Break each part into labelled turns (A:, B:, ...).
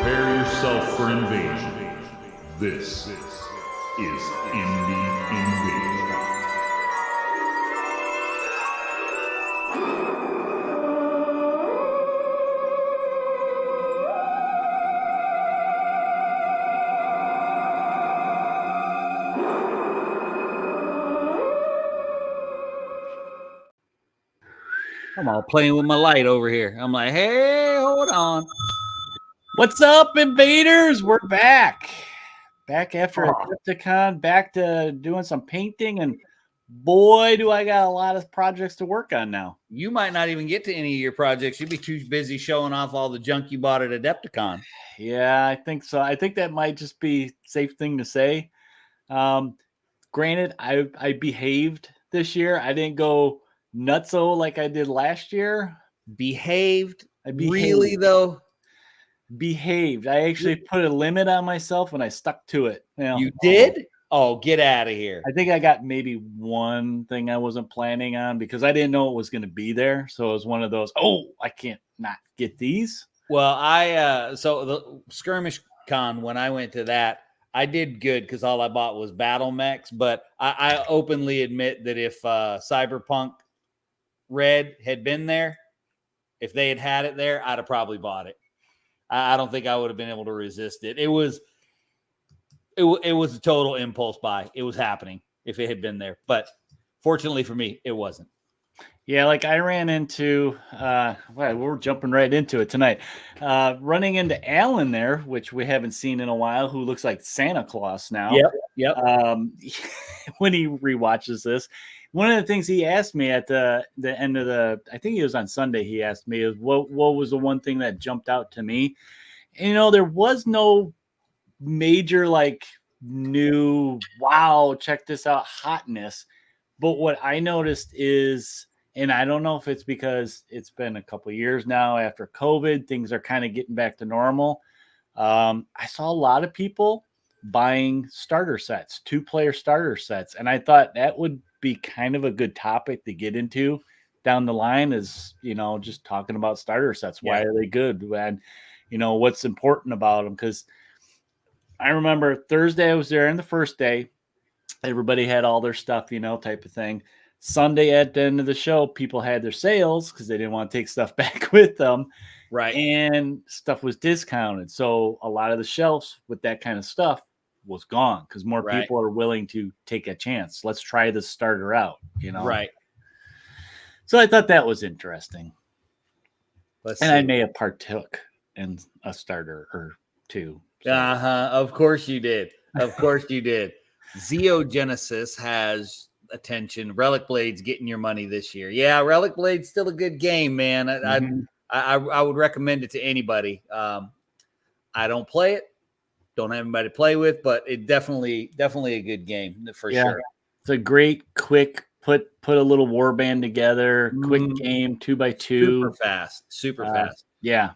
A: Prepare yourself for invasion. This is Indie Invasion.
B: I'm all playing with my light over here. I'm like, hey, hold on.
C: What's up, invaders? We're back. Back after Adepticon, back to doing some painting, and boy, do I got a lot of projects to work on now.
B: You might not even get to any of your projects. You'd be too busy showing off all the junk you bought at Adepticon.
C: Yeah, I think so. I think that might just be a safe thing to say. Granted, I behaved this year. I didn't go nutso like I did last year.
B: Behaved?
C: I behaved.
B: Really, though?
C: Behaved. I actually put a limit on myself and I stuck to it.
B: You did? Oh, get out of here.
C: I think I got maybe one thing I wasn't planning on because I didn't know it was going to be there. So it was one of those, I can't not get these.
B: Well, so the Skirmish Con, when I went to that, I did good because all I bought was battle mechs. But I openly admit that if Cyberpunk Red had been there, if they had it there, I'd have probably bought it. I don't think I would have been able to resist it. It was a total impulse buy. It was happening if it had been there. But fortunately for me, it wasn't.
C: Yeah, like I ran into, we're jumping right into it tonight. Running into Alan there, which we haven't seen in a while, who looks like Santa Claus now.
B: Yep.
C: When he rewatches this, one of the things he asked me at the end of I think it was on Sunday, he asked me, what was the one thing that jumped out to me? And, there was no major, new, wow, check this out, hotness. But what I noticed is, and I don't know if it's because it's been a couple of years now after COVID, things are kind of getting back to normal. I saw a lot of people buying starter sets, 2-player starter sets. And I thought that would be kind of a good topic to get into down the line is, just talking about starter sets. Why are they good? And, what's important about them? Because I remember Thursday I was there, and the first day, everybody had all their stuff, type of thing. Sunday at the end of the show, people had their sales because they didn't want to take stuff back with them.
B: Right.
C: And stuff was discounted. So a lot of the shelves with that kind of stuff was gone because more people are willing to take a chance. Let's try this starter out,
B: Right.
C: So I thought that was interesting.
B: Let's
C: see.
B: I
C: may have partook in a starter or two.
B: So. Of course you did. Of course you did. Xeogenesis has attention. Relic Blade's getting your money this year. Yeah, Relic Blade's still a good game, man. I would recommend it to anybody. I don't play it. Don't have anybody to play with, but it definitely a good game for sure.
C: It's a great, quick, put a little warband together, quick game, 2x2.
B: Super fast.
C: Yeah.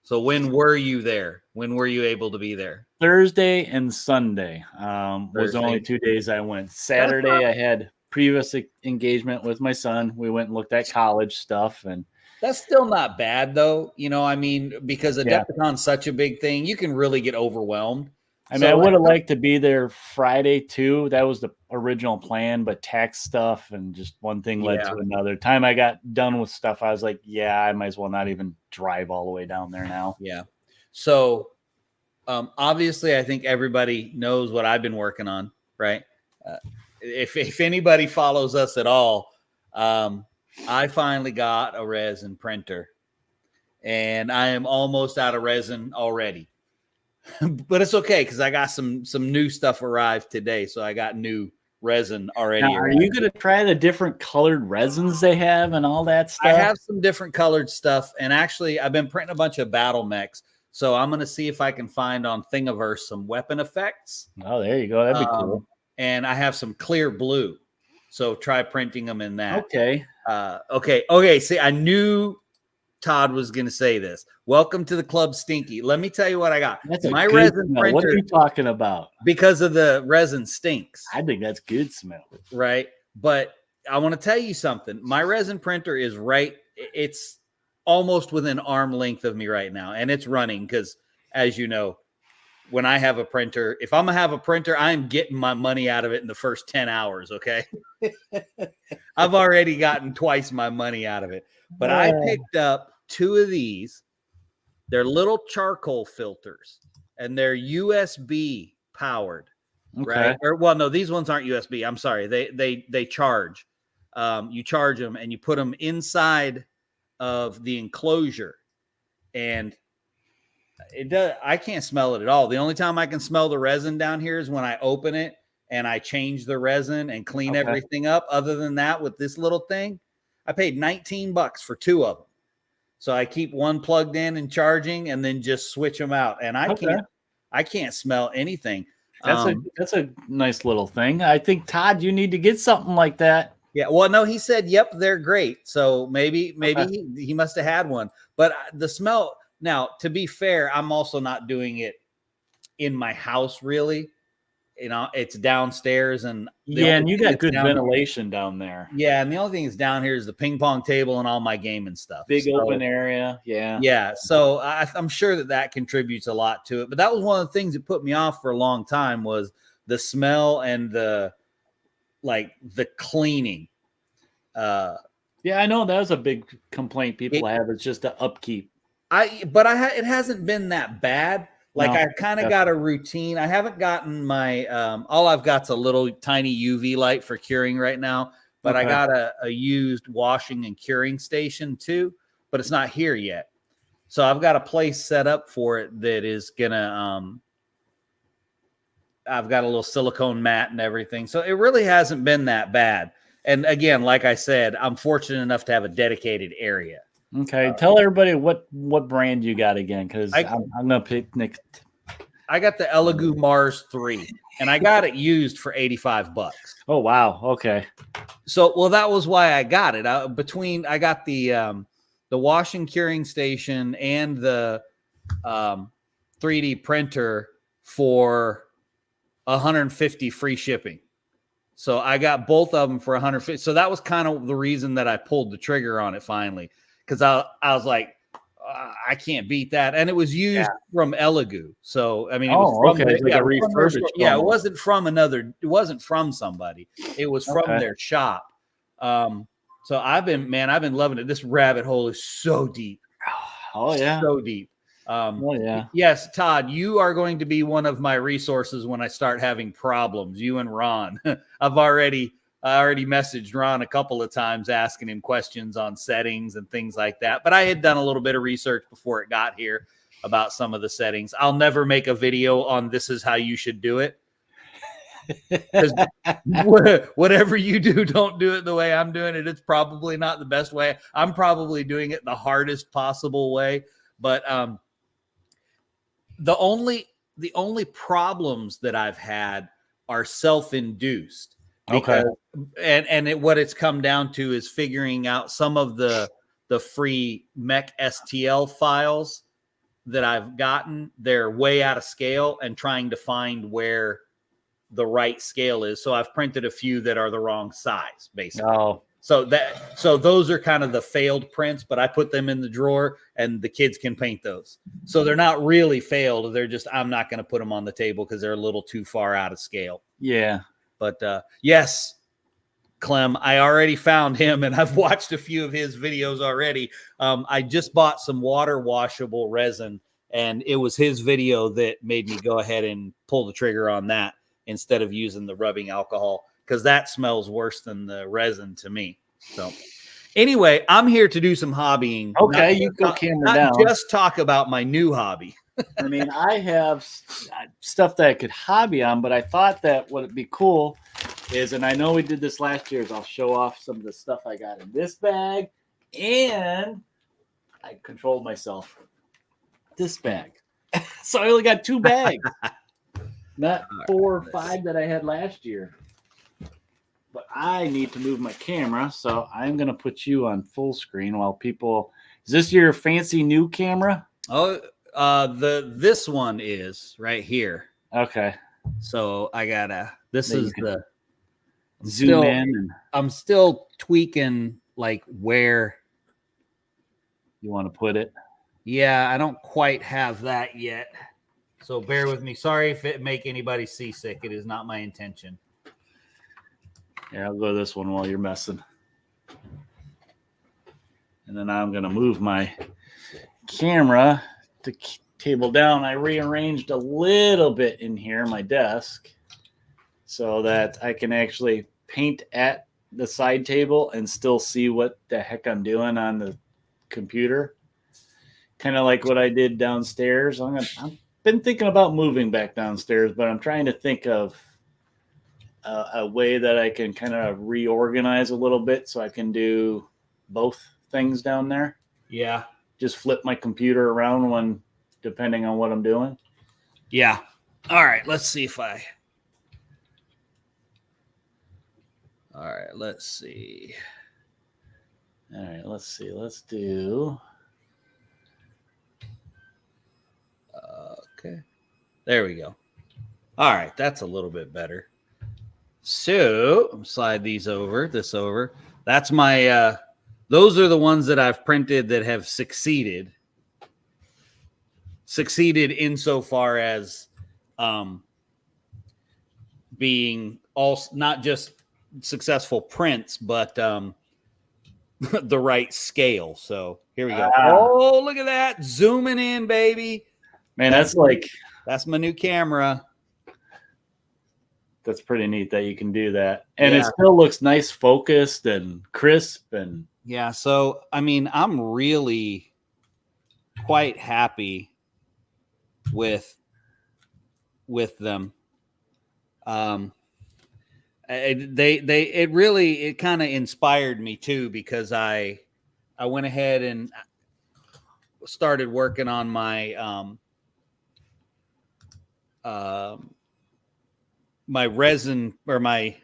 B: So when were you there? When were you able to be there?
C: Thursday and Sunday was the only 2 days I went. Saturday, I had previous engagement with my son. We went and looked at college stuff. And
B: that's still not bad, though. Because Adepticon's such a big thing, you can really get overwhelmed.
C: I would have liked to be there Friday, too. That was the original plan, but tax stuff and just one thing led to another. Time I got done with stuff, I was like, I might as well not even drive all the way down there now.
B: Yeah. So, obviously, I think everybody knows what I've been working on, right? If anybody follows us at all, I finally got a resin printer, and I am almost out of resin already. But it's okay because I got some new stuff arrived today, so I got new resin already.
C: Now, are you going to try the different colored resins they have and all that stuff?
B: I have some different colored stuff, and actually, I've been printing a bunch of battle mechs. So I'm going to see if I can find on Thingiverse some weapon effects.
C: Oh, there you go. That'd be cool.
B: And I have some clear blue. So try printing them in that.
C: Okay.
B: Okay. See, I knew Todd was going to say this. Welcome to the club, Stinky. Let me tell you what I got.
C: That's my resin printer. What are you talking about?
B: Because of the resin stinks.
C: I think that's good smell.
B: Right. But I want to tell you something. My resin printer is right. It's almost within arm length of me right now. And it's running because as you know, when I have a printer, if I'm gonna have a printer, I'm getting my money out of it in the first 10 hours. Okay. I've already gotten twice my money out of it, but I picked up 2 of these. They're little charcoal filters and they're USB powered, right? Or well, no, these ones aren't USB. I'm sorry. They charge. You charge them and you put them inside of the enclosure, and it does. I can't smell it at all. The only time I can smell the resin down here is when I open it and I change the resin and clean everything up. Other than that, with this little thing, I paid $19 for 2 of them. So I keep one plugged in and charging, and then just switch them out. And I can't smell anything.
C: That's a nice little thing. I think, Todd, you need to get something like that.
B: Yeah. Well, no, he said, yep, they're great. So maybe he must have had one. But the smell. Now, to be fair, I'm also not doing it in my house, really. You know, it's downstairs, and
C: and you got good ventilation down there.
B: Yeah, and the only thing that's down here is the ping pong table and all my gaming stuff.
C: Big open area.
B: Yeah. So I'm sure that contributes a lot to it. But that was one of the things that put me off for a long time, was the smell and the cleaning.
C: Yeah, I know that was a big complaint people have. It's just the upkeep.
B: It hasn't been that bad. Like, I kind of got a routine. I haven't gotten my all I've got's a little tiny UV light for curing right now, but I got a used washing and curing station too, but it's not here yet. So I've got a place set up for it that is gonna I've got a little silicone mat and everything. So it really hasn't been that bad. And again, like I said, I'm fortunate enough to have a dedicated area.
C: Okay, tell everybody what brand you got again, because I'm gonna pick Nick.
B: I got the Elegoo Mars 3, and I got it used for $85.
C: Oh wow, okay.
B: So, well, that was why I got it. I got the washing curing station and the 3D printer for $150 free shipping. So I got both of them for $150. So that was kind of the reason that I pulled the trigger on it finally. Because I was like, I can't beat that, and it was used from Elegoo. So I mean, it was from it wasn't from another. It wasn't from somebody. It was from their shop. So I've been loving it. This rabbit hole is so deep.
C: Oh yeah,
B: so deep. Yes, Todd, you are going to be one of my resources when I start having problems. You and Ron. I already messaged Ron a couple of times asking him questions on settings and things like that. But I had done a little bit of research before it got here about some of the settings. I'll never make a video on this is how you should do it. Because whatever you do, don't do it the way I'm doing it. It's probably not the best way. I'm probably doing it the hardest possible way. But the only problems that I've had are self-induced. Because, what it's come down to is figuring out some of the free mech STL files that I've gotten. They're way out of scale, and trying to find where the right scale is. So I've printed a few that are the wrong size, basically. So those are kind of the failed prints, but I put them in the drawer and the kids can paint those. So they're not really failed. They're just, I'm not going to put them on the table because they're a little too far out of scale.
C: Yeah.
B: But yes, Clem, I already found him, and I've watched a few of his videos already. I just bought some water washable resin, and it was his video that made me go ahead and pull the trigger on that instead of using the rubbing alcohol, because that smells worse than the resin to me. So anyway, I'm here to do some hobbying.
C: Okay, you go camera down.
B: Just talk about my new hobby.
C: I mean, I have stuff that I could hobby on, but I thought that what would be cool is, and I know we did this last year, is I'll show off some of the stuff I got in this bag, and I controlled myself. This bag. So I only got 2 bags, not 4 or 5 that I had last year. But I need to move my camera, so I'm going to put you on full screen while people. Is this your fancy new camera?
B: Oh, this one is right here.
C: Okay.
B: So I gotta. This is the
C: zoom in.
B: I'm still tweaking like where
C: you want to put it.
B: Yeah, I don't quite have that yet. So bear with me. Sorry if it make anybody seasick. It is not my intention.
C: Yeah, I'll go this one while you're messing. And then I'm going to move my camera to table down. I rearranged a little bit in here, my desk, so that I can actually paint at the side table and still see what the heck I'm doing on the computer. Kind of like what I did downstairs. I've been thinking about moving back downstairs, but I'm trying to think of a way that I can kind of reorganize a little bit so I can do both things down there.
B: Yeah.
C: Just flip my computer around depending on what I'm doing.
B: Yeah. All right. Let's see if I. All right. Let's see.
C: All right. Let's see. Let's do.
B: Okay. There we go. All right. That's a little bit better. So slide this over. That's my, those are the ones that I've printed that have succeeded insofar as being all not just successful prints, but the right scale. So here we go. Oh, look at that. Zooming in, baby.
C: Man, that's
B: my new camera.
C: That's pretty neat that you can do that. And it still looks nice, focused and crisp. And
B: yeah, so I mean, I'm really quite happy with them. It kind of inspired me too, because I went ahead and started working on my my resin or my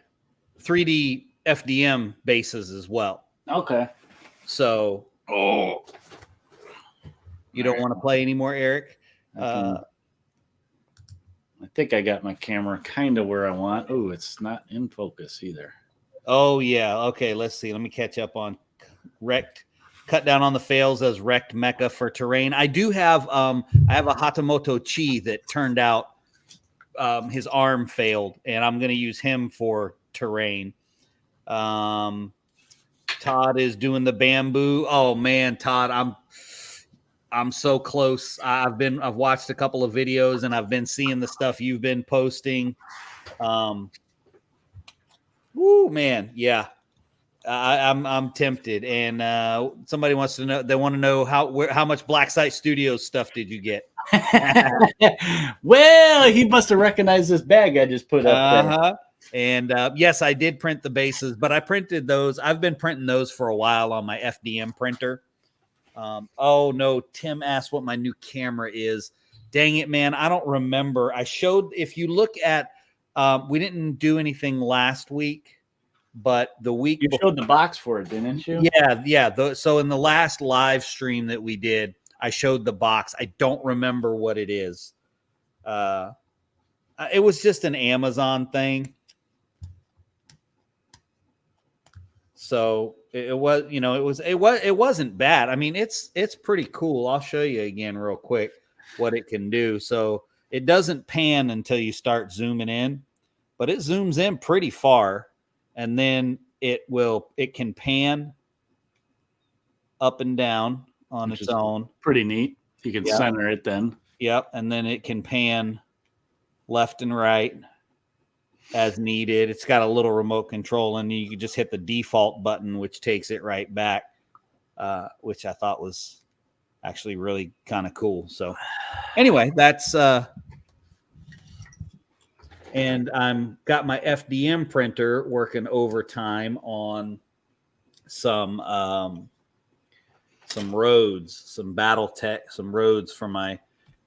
B: 3D FDM bases as well.
C: Okay.
B: So, you don't want to play anymore, Eric?
C: I think I got my camera kind of where I want. Oh, it's not in focus either.
B: Oh, yeah. Okay, let's see. Let me catch up on wrecked. Cut down on the fails as wrecked mecha for terrain. I do have I have a Hatamoto Chi that turned out his arm failed, and I'm going to use him for terrain. Todd is doing the bamboo. Oh man, Todd, I'm so close. I've watched a couple of videos, and I've been seeing the stuff you've been posting. Woo, man, yeah. I'm tempted, and somebody wants to know. They want to know how much Black Site Studios stuff did you get?
C: Well, he must have recognized this bag I just put up there.
B: And yes, I did print the bases, but I printed those. I've been printing those for a while on my FDM printer. Oh no, Tim asked what my new camera is. Dang it, man, I don't remember. I showed. If you look at, we didn't do anything last week. But the week
C: you showed the box for it, didn't you?
B: Yeah. So in the last live stream that we did, I showed the box. I don't remember what it is. It was just an Amazon thing. So it was, it wasn't bad. I mean, it's pretty cool. I'll show you again real quick what it can do. So it doesn't pan until you start zooming in, but it zooms in pretty far. And then it can pan up and down on its own.
C: Pretty neat. You can center it then.
B: Yep. And then it can pan left and right as needed. It's got a little remote control, and you can just hit the default button, which takes it right back, which I thought was actually really kind of cool. So anyway, that's and I'm got my FDM printer working overtime on some roads, some roads for my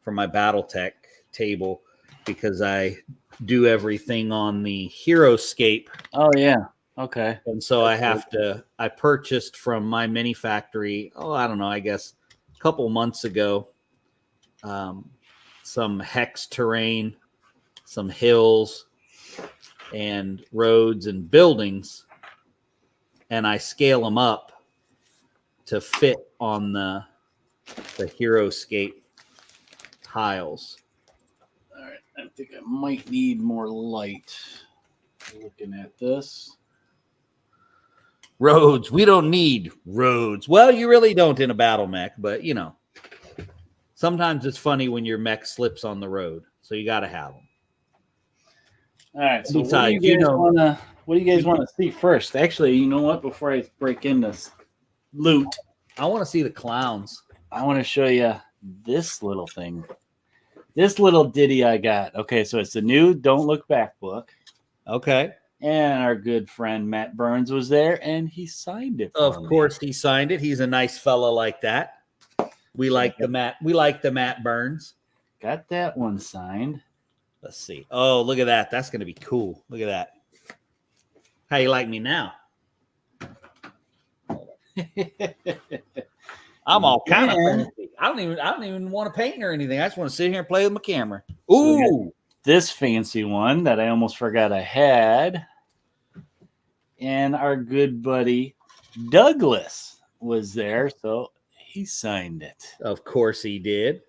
B: BattleTech table, because I do everything on the HeroScape.
C: Oh yeah. Okay.
B: And so I purchased from my mini factory, I don't know, I guess a couple months ago, some hex terrain, some hills and roads and buildings, and I scale them up to fit on the HeroScape tiles.
C: I think I might need more light looking at this.
B: Roads. We don't need roads. Well, you really don't in a battle mech, but you know, sometimes it's funny when your mech slips on the road. So you got to have them.
C: All right. So
B: Besides,
C: what do you guys want to see first? Actually, you know what? Before I break in this loot,
B: I want to see the clowns.
C: I want to show you this little thing. This little ditty I got. Okay, so it's the new Don't Look Back book.
B: Okay.
C: And our good friend Matt Burns was there, and he signed it.
B: Of course, he signed it. He's a nice fella like that. We like the Matt. We like the Matt Burns.
C: Got that one signed.
B: Let's see. Oh, look at that. That's going to be cool. Look at that. How you like me now? I'm all kind of fancy. I don't even want to paint or anything. I just want to sit here and play with my camera. Ooh,
C: this fancy one that I almost forgot I had. And our good buddy Douglas was there, so he signed it.
B: Of course he did.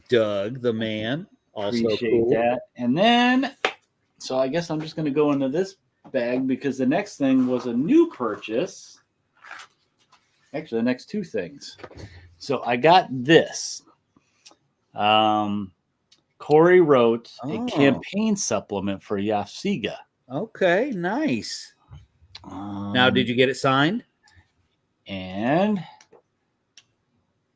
B: Doug, the man, also
C: Appreciate
B: cool.
C: that. And then, so I guess I'm just going to go into this bag because the next thing was a new purchase. Actually, the next two things. So I got this. Corey wrote a campaign supplement for Yafsiga.
B: Okay, nice. Now, did you get it signed?
C: And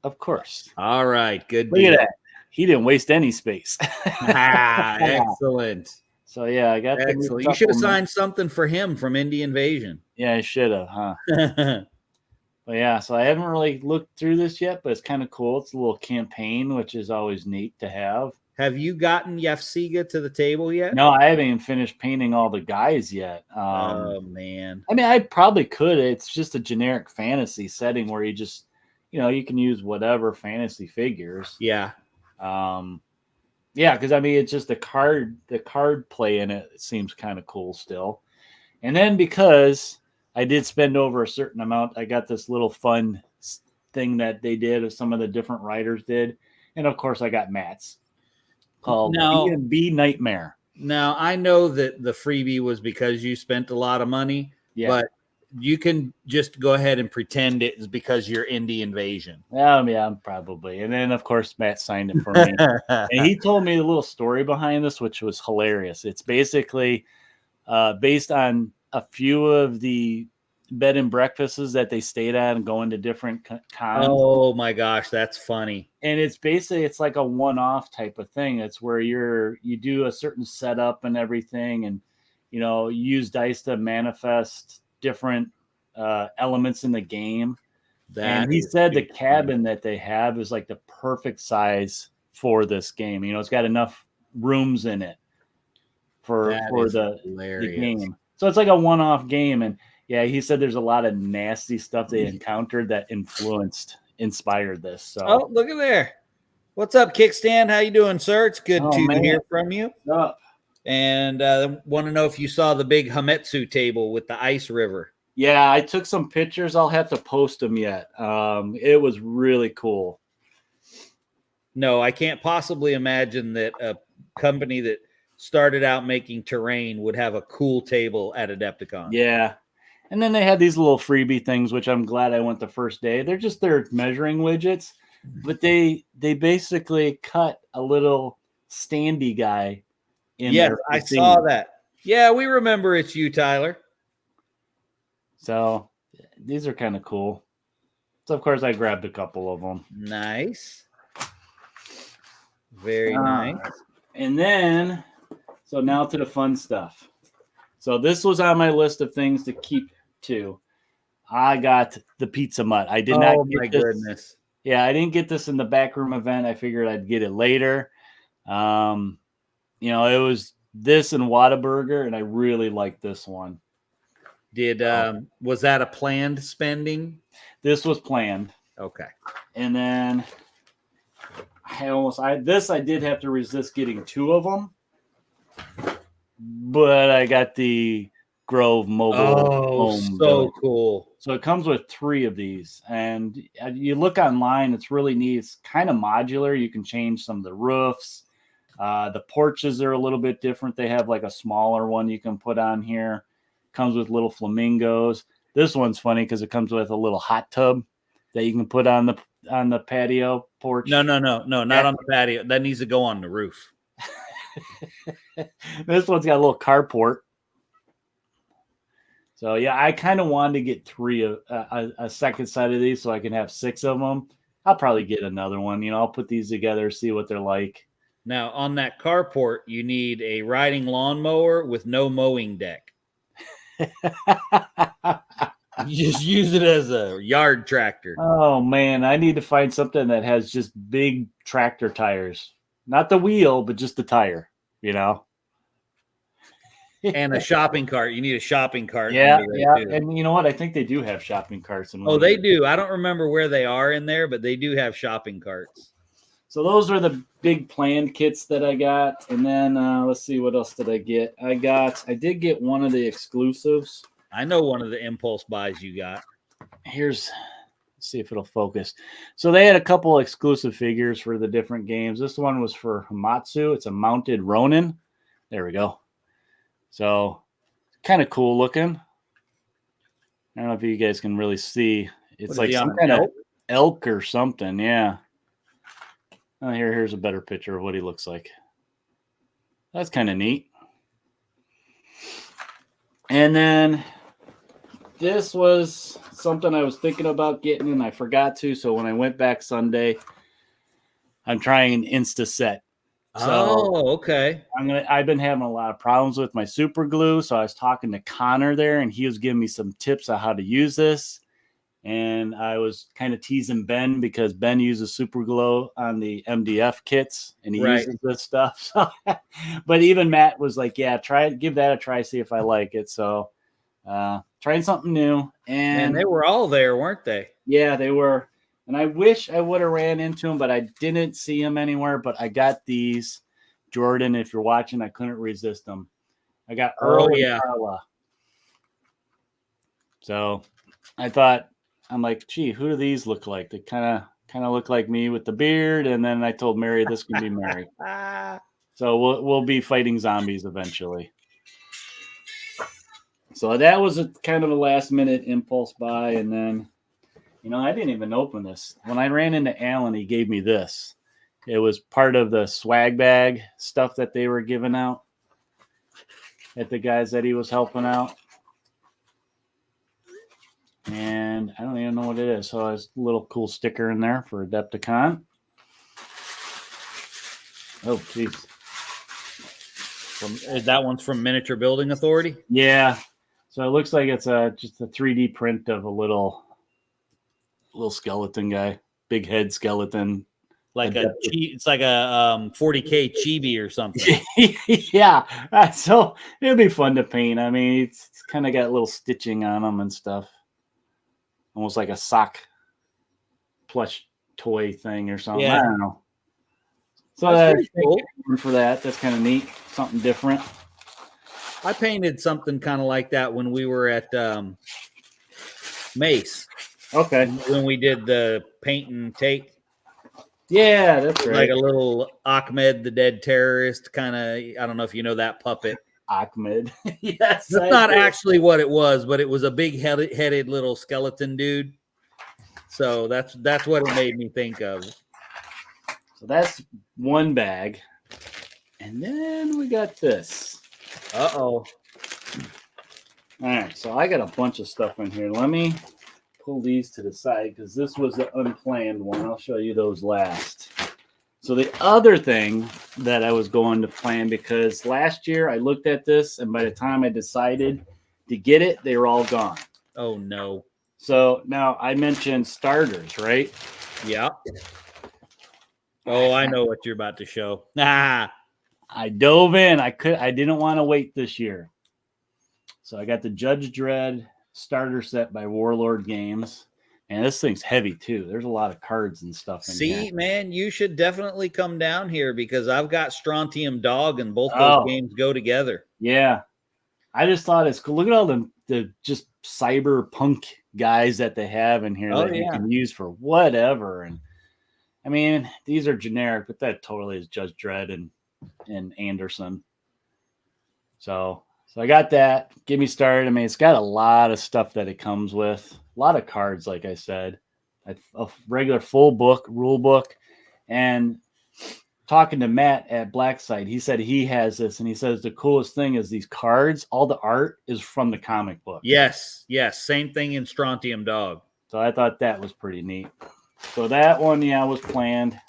C: of course.
B: All right, good.
C: Look at that. He didn't waste any space.
B: Excellent.
C: So yeah, I got
B: excellent. You should have signed something for him from Indie Invasion.
C: Yeah, I should have, huh? But yeah, so I haven't really looked through this yet, but it's kind of cool. It's a little campaign, which is always neat to have.
B: Have you gotten Yafsiga to the table yet?
C: No, I haven't even finished painting all the guys yet.
B: Oh, man.
C: I mean, I probably could. It's just a generic fantasy setting where you just, you can use whatever fantasy figures.
B: Yeah.
C: Yeah, because I mean, it's just the card play in it seems kind of cool still. And then because I did spend over a certain amount, I got this little fun thing that they did, or some of the different writers did. And of course, I got Matt's called B&B Nightmare.
B: Now, I know that the freebie was because you spent a lot of money, but you can just go ahead and pretend it's because you're Indie Invasion.
C: Yeah, probably. And then, of course, Matt signed it for me. And he told me the little story behind this, which was hilarious. It's basically based on a few of the bed and breakfasts that they stayed at and going to different cons.
B: Oh, my gosh, that's funny.
C: And it's basically, it's like a one-off type of thing. It's where you do a certain setup and everything, and, you use dice to manifest different elements in the game. And he said the cabin that they have is like the perfect size for this game. It's got enough rooms in it for the game. So it's like a one-off game. And yeah, he said there's a lot of nasty stuff they encountered that inspired this. So
B: look at there. What's up, Kickstand? How you doing, sir? It's good to hear from you.
C: What's up?
B: And want to know if you saw the big Hametsu table with the ice river.
C: Yeah, I took some pictures. I'll have to post them yet. It was really cool.
B: No, I can't possibly imagine that a company that started out making terrain would have a cool table at Adepticon.
C: Yeah. And then they had these little freebie things, which I'm glad I went the first day. They're just their measuring widgets, but they basically cut a little standy guy in there.
B: Yes, I saw that. Yeah, we remember it's you, Tyler.
C: So these are kind of cool. So, of course, I grabbed a couple of them.
B: Nice. Very nice.
C: And then, so now to the fun stuff. So this was on my list of things to keep to. I got the pizza mutt. I did not get this.
B: Goodness.
C: Yeah, I didn't get this in the backroom event. I figured I'd get it later. It was this and Whataburger, and I really liked this one.
B: Was that a planned spending?
C: This was planned.
B: Okay.
C: And then I did have to resist getting two of them, but I got the Grove mobile home.
B: So cool.
C: So it comes with 3 of these, and you look online, it's really neat. It's kind of modular. You can change some of the roofs. The porches are a little bit different. They have like a smaller one you can put on here. Comes with little flamingos. This one's funny because it comes with a little hot tub that you can put on the patio porch.
B: No, not on the patio. That needs to go on the roof.
C: This one's got a little carport. So yeah, I kind of wanted to get 3 of a second set of these so I can have 6 of them. I'll probably get another one. I'll put these together, see what they're like.
B: Now on that carport, you need a riding lawnmower with no mowing deck. You just use it as a yard tractor.
C: Oh man, I need to find something that has just big tractor tires. Not the wheel, but just the tire,
B: And a shopping cart. You need a shopping cart.
C: Yeah. And you know what? I think they do have shopping carts.
B: They do. I don't remember where they are in there, but they do have shopping carts.
C: So those are the big planned kits that I got. And then let's see, what else did I get? I did get one of the exclusives.
B: I know one of the impulse buys you got.
C: Let's see if it'll focus. So they had a couple exclusive figures for the different games. This one was for Hamatsu. It's a mounted Ronin. There we go. So kind of cool looking. I don't know if you guys can really see. It's like some kind of elk or something. Yeah. Oh, here's a better picture of what he looks like. That's kind of neat. And then this was something I was thinking about getting and I forgot to. So when I went back Sunday, I'm trying Instaset. So
B: okay.
C: I've been having a lot of problems with my super glue. So I was talking to Connor there and he was giving me some tips on how to use this. And I was kind of teasing Ben because Ben uses super glue on the MDF kits and he uses this stuff. So, but even Matt was like, yeah, give that a try, see if I like it. So trying something new. And
B: they were all there, weren't they?
C: Yeah, they were. And I wish I would have ran into them, but I didn't see them anywhere. But I got these. Jordan, if you're watching, I couldn't resist them. I got Earl and Carla. So I thought, I'm like, gee, who do these look like? They kind of look like me with the beard. And then I told Mary this can be Mary. So we'll be fighting zombies eventually. So that was a kind of a last minute impulse buy. And then, I didn't even open this. When I ran into Alan, he gave me this. It was part of the swag bag stuff that they were giving out at the guys that he was helping out. And I don't even know what it is. So there's a little cool sticker in there for Adepticon. Oh, geez.
B: That one's from Miniature Building Authority?
C: Yeah. So it looks like it's just a 3D print of a little skeleton guy. Big head skeleton.
B: It's like a 40K chibi or something.
C: Yeah. So it'll be fun to paint. I mean, it's kind of got little stitching on them and stuff. Almost like a sock plush toy thing or something. Yeah. I don't know. So that's cool. For that. That's kind of neat. Something different.
B: I painted something kind of like that when we were at Mace.
C: Okay.
B: When we did the paint and take.
C: Yeah, that's right.
B: Like a little Ahmed the Dead Terrorist kind of, I don't know if you know that puppet.
C: Ahmed. Yes.
B: That's not actually what it was, but it was a big headed little skeleton dude. So that's what it made me think of.
C: So that's one bag. And then we got this.
B: Uh-oh.
C: All right, so I got a bunch of stuff in here. Let me pull these to the side because this was the unplanned one. I'll show you those last. So the other thing that I was going to plan, because last year I looked at this and by the time I decided to get it, they were all gone.
B: Oh, no.
C: So now I mentioned starters, right?
B: Yeah. Oh, I know what you're about to show. Ah.
C: I dove in. I didn't want to wait this year. So I got the Judge Dredd starter set by Warlord Games. And this thing's heavy too. There's a lot of cards and stuff in here.
B: See, man, you should definitely come down here because I've got Strontium Dog and both those games go together.
C: Yeah. I just thought it's cool. Look at all the just cyberpunk guys that they have in here that you can use for whatever. And I mean, these are generic, but that totally is Judge Dredd and and Anderson. So I got that. Get me started. I mean, it's got a lot of stuff that it comes with. A lot of cards, like I said. A regular full book, rule book. And talking to Matt at Blackside, he said he has this, and he says the coolest thing is these cards, all the art is from the comic book.
B: Yes. Same thing in Strontium Dog.
C: So I thought that was pretty neat. So that one, was planned.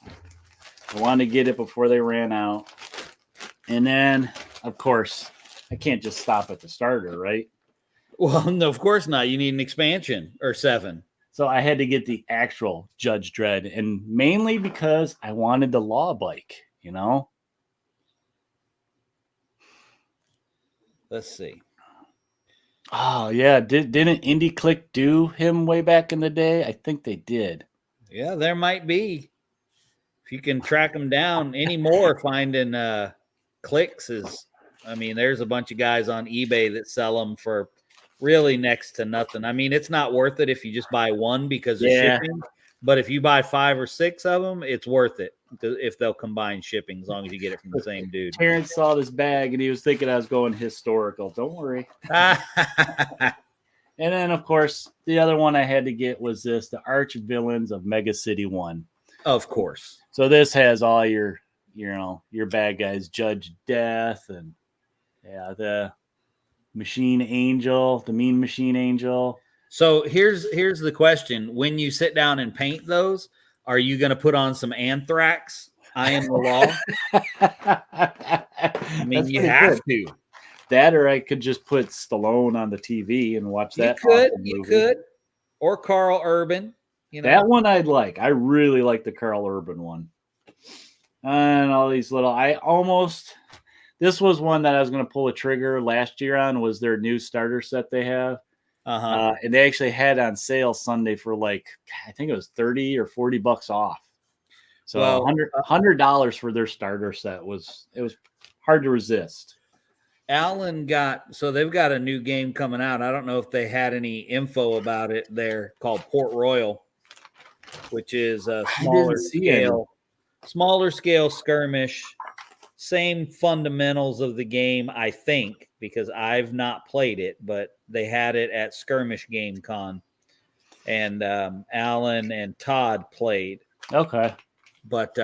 C: I wanted to get it before they ran out. And then, of course, I can't just stop at the starter, right?
B: Well, no, of course not. You need an expansion or 7.
C: So I had to get the actual Judge Dredd, and mainly because I wanted the law bike,
B: Let's see.
C: Oh, yeah. Didn't Indie Click do him way back in the day? I think they did.
B: Yeah, there might be. If you can track them down anymore, finding clicks is, there's a bunch of guys on eBay that sell them for really next to nothing. I mean, it's not worth it if you just buy one because of shipping, but if you buy 5 or 6 of them, it's worth it if they'll combine shipping, as long as you get it from the same dude.
C: Terrence saw this bag and he was thinking I was going historical. Don't worry. And then, of course, the other one I had to get was this, the Arch Villains of Mega City 1.
B: Of course.
C: So this has all your bad guys, Judge Death, and the Machine Angel, the Mean Machine Angel.
B: So here's the question. When you sit down and paint those, are you going to put on some Anthrax? I Am the Law? You have to.
C: That, or I could just put Stallone on the TV and watch that.
B: You could. Or Carl Urban.
C: That one I'd like. I really like the Carl Urban one. And all these little, this was one that I was going to pull a trigger last year on, was their new starter set they have. And they actually had on sale Sunday for I think it was $30 or $40 off. So $100 for their starter set was hard to resist.
B: Alan they've got a new game coming out. I don't know if they had any info about it there, called Port Royal, which is a smaller scale skirmish. Same fundamentals of the game, I think, because I've not played it, but they had it at Skirmish Game Con, and Alan and Todd played.
C: Okay.
B: But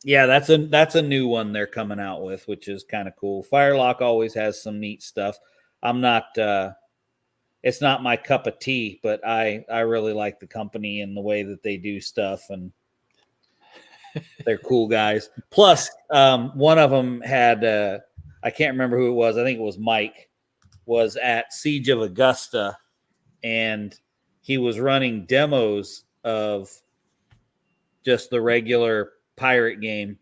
B: that's a new one they're coming out with, which is kind of cool. Firelock always has some neat stuff. It's not my cup of tea, but I really like the company and the way that they do stuff, and they're cool guys. Plus, one of them had, I can't remember who it was. I think it was Mike, was at Siege of Augusta, and he was running demos of just the regular pirate game.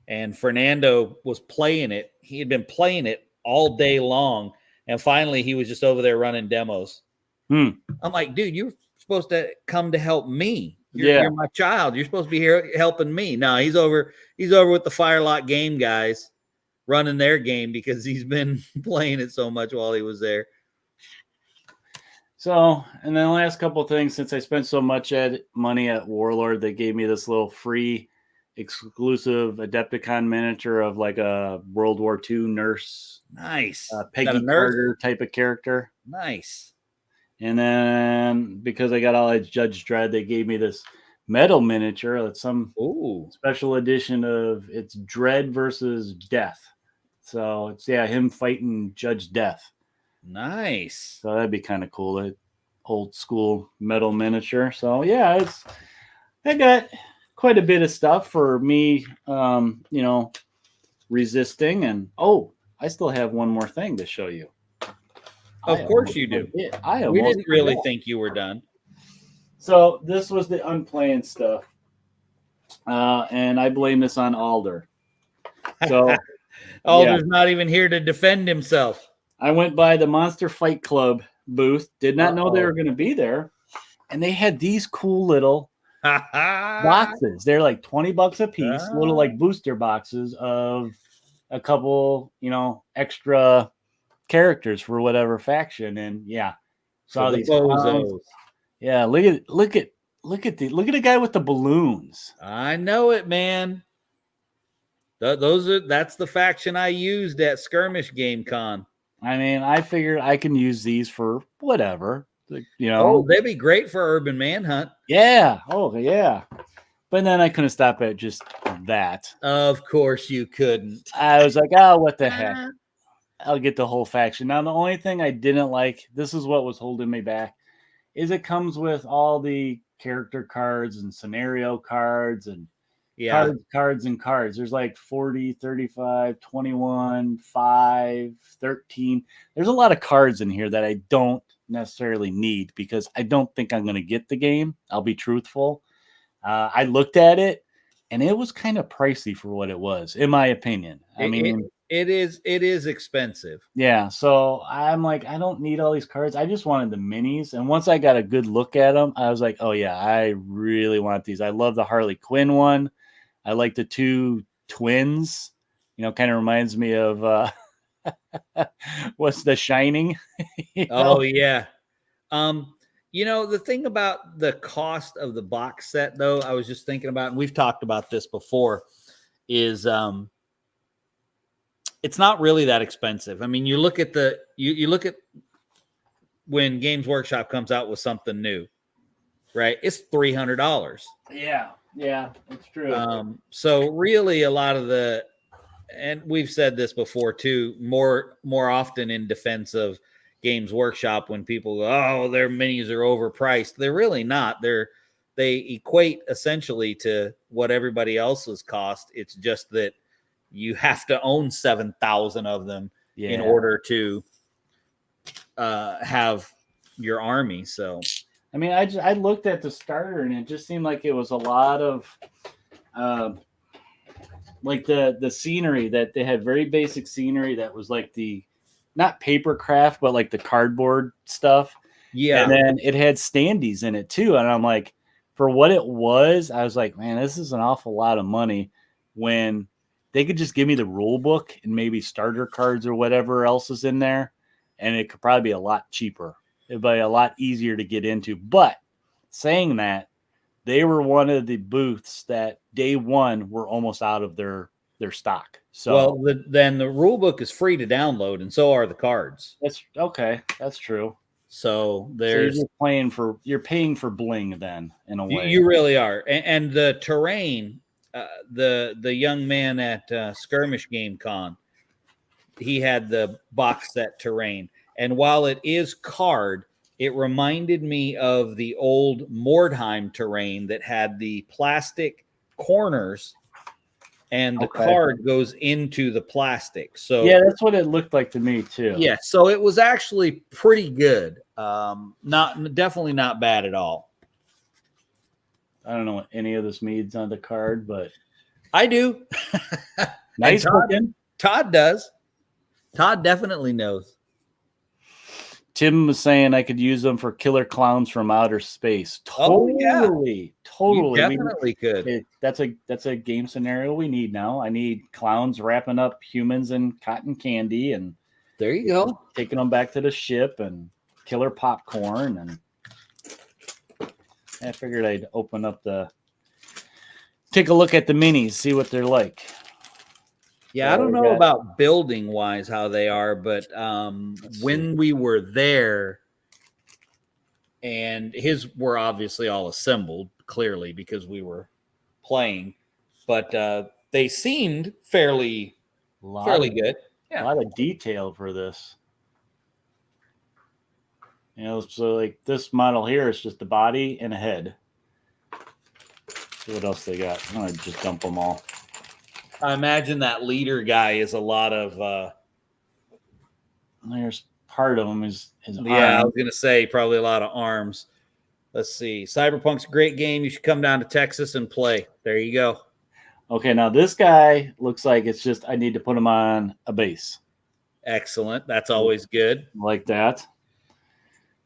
B: And Fernando was playing it. He had been playing it all day long. And finally, he was just over there running demos. I'm like, dude, you're supposed to come to help me. You're my child. You're supposed to be here helping me. No, he's over with the Firelock game guys running their game because he's been playing it so much while he was there.
C: So, and then the last couple of things, since I spent so much money at Warlord, they gave me this little free exclusive Adepticon miniature of a World War II nurse.
B: Nice.
C: Peggy Carter type of character.
B: Nice.
C: And then because I got all that Judge Dredd, they gave me this metal miniature. It's some special edition of it's Dredd versus Death. So it's him fighting Judge Death.
B: Nice.
C: So that'd be kind of cool. That old school metal miniature. So I got quite a bit of stuff for me, resisting. And I still have one more thing to show you.
B: Of course you do. We didn't really think you were done.
C: So this was the unplanned stuff. And I blame this on Alder. So
B: Alder's not even here to defend himself.
C: I went by the Monster Fight Club booth. Did not know they were going to be there. And they had these cool little boxes. They're like $20 a piece, little booster boxes of a couple, extra characters for whatever faction. And saw these bozos. Yeah, look at the guy with the balloons.
B: I know it, man. That's the faction I used at Skirmish Game Con.
C: I mean, I figured I can use these for whatever, you
B: Oh,
C: know.
B: they'd be great for Urban Manhunt.
C: Yeah. Oh, yeah. But then I couldn't stop at just that.
B: Of course you couldn't.
C: I was like, oh, what the heck? I'll get the whole faction. Now, the only thing I didn't like, this is what was holding me back, is it comes with all the character cards and scenario cards and cards. There's like 40, 35, 21, 5, 13. There's a lot of cards in here that I don't necessarily need because I don't think I'm going to get the game. I'll be truthful. I looked at it and it was kind of pricey for what it was, in my opinion.
B: It is expensive.
C: Yeah, so I'm like, I don't need all these cards. I just wanted the minis. And once I got a good look at them, I was like, oh yeah, I really want these. I love the Harley Quinn one. I like the two twins. Kind of reminds me of what's The Shining?
B: Oh yeah. The thing about the cost of the box set, though, I was just thinking about, and we've talked about this before, is it's not really that expensive. I mean, you look at you look at when Games Workshop comes out with something new, right? It's $300.
C: Yeah, it's true.
B: So really, a lot of and we've said this before too, more often in defense of Games Workshop, when people go, oh, their minis are overpriced. They're really not. They equate essentially to what everybody else's cost. It's just that you have to own 7,000 of them in order to have your army. So,
C: I mean, I looked at the starter and it just seemed like it was a lot of like the scenery, that they had very basic scenery that was like the not paper craft, but like the cardboard stuff.
B: Yeah.
C: And then it had standees in it too. And I'm like, for what it was, I was like, man, this is an awful lot of money when they could just give me the rule book and maybe starter cards or whatever else is in there. And it could probably be a lot cheaper. It'd be a lot easier to get into. But saying that, they were one of the booths that day one were almost out of their stock. So
B: then the rule book is free to download, and so are the cards.
C: That's okay. That's true.
B: So
C: you're paying for bling then, in a way.
B: You really are. And the terrain, the young man at Skirmish Game Con, he had the box set terrain. And while it is card, it reminded me of the old Mordheim terrain that had the plastic corners and the card goes into the plastic. So
C: yeah, that's what it looked like to me too.
B: Yeah, so it was actually pretty good. Definitely not bad at all.
C: I don't know what any of this means on the card, but
B: I do.
C: Nice looking.
B: Todd does. Todd definitely knows.
C: Tim was saying I could use them for killer clowns from outer space. Totally.
B: You definitely could.
C: That's a game scenario we need now. I need clowns wrapping up humans in cotton candy, and
B: there you go.
C: Taking them back to the ship, and killer popcorn. And I figured I'd take a look at the minis, see what they're like.
B: Yeah, I don't know about building wise how they are, but when we were there, and his were obviously all assembled clearly because we were playing, but they seemed fairly good.
C: Yeah. A lot of detail for this. So like this model here is just the body and a head. See what else they got. I'm gonna just dump them all.
B: I imagine that leader guy is a lot of.
C: There's part of him is
B: yeah, arm. I was gonna say probably a lot of arms. Let's see. Cyberpunk's a great game. You should come down to Texas and play. There you go.
C: Okay, now this guy looks like it's just I need to put him on a base.
B: Excellent. That's always good.
C: Like that.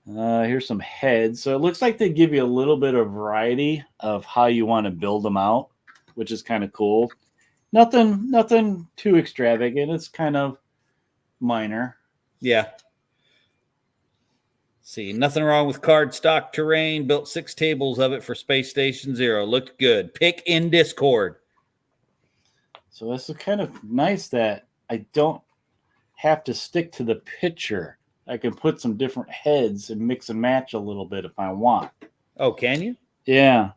C: Here's some heads. So it looks like they give you a little bit of variety of how you want to build them out, which is kind of cool. Nothing too extravagant. It's kind of minor.
B: Yeah. See, nothing wrong with card stock terrain. Built 6 tables of it for Space Station Zero. Looked good. Pick in Discord.
C: So this is kind of nice that I don't have to stick to the picture. I can put some different heads and mix and match a little bit if I want.
B: Oh, can you?
C: Yeah.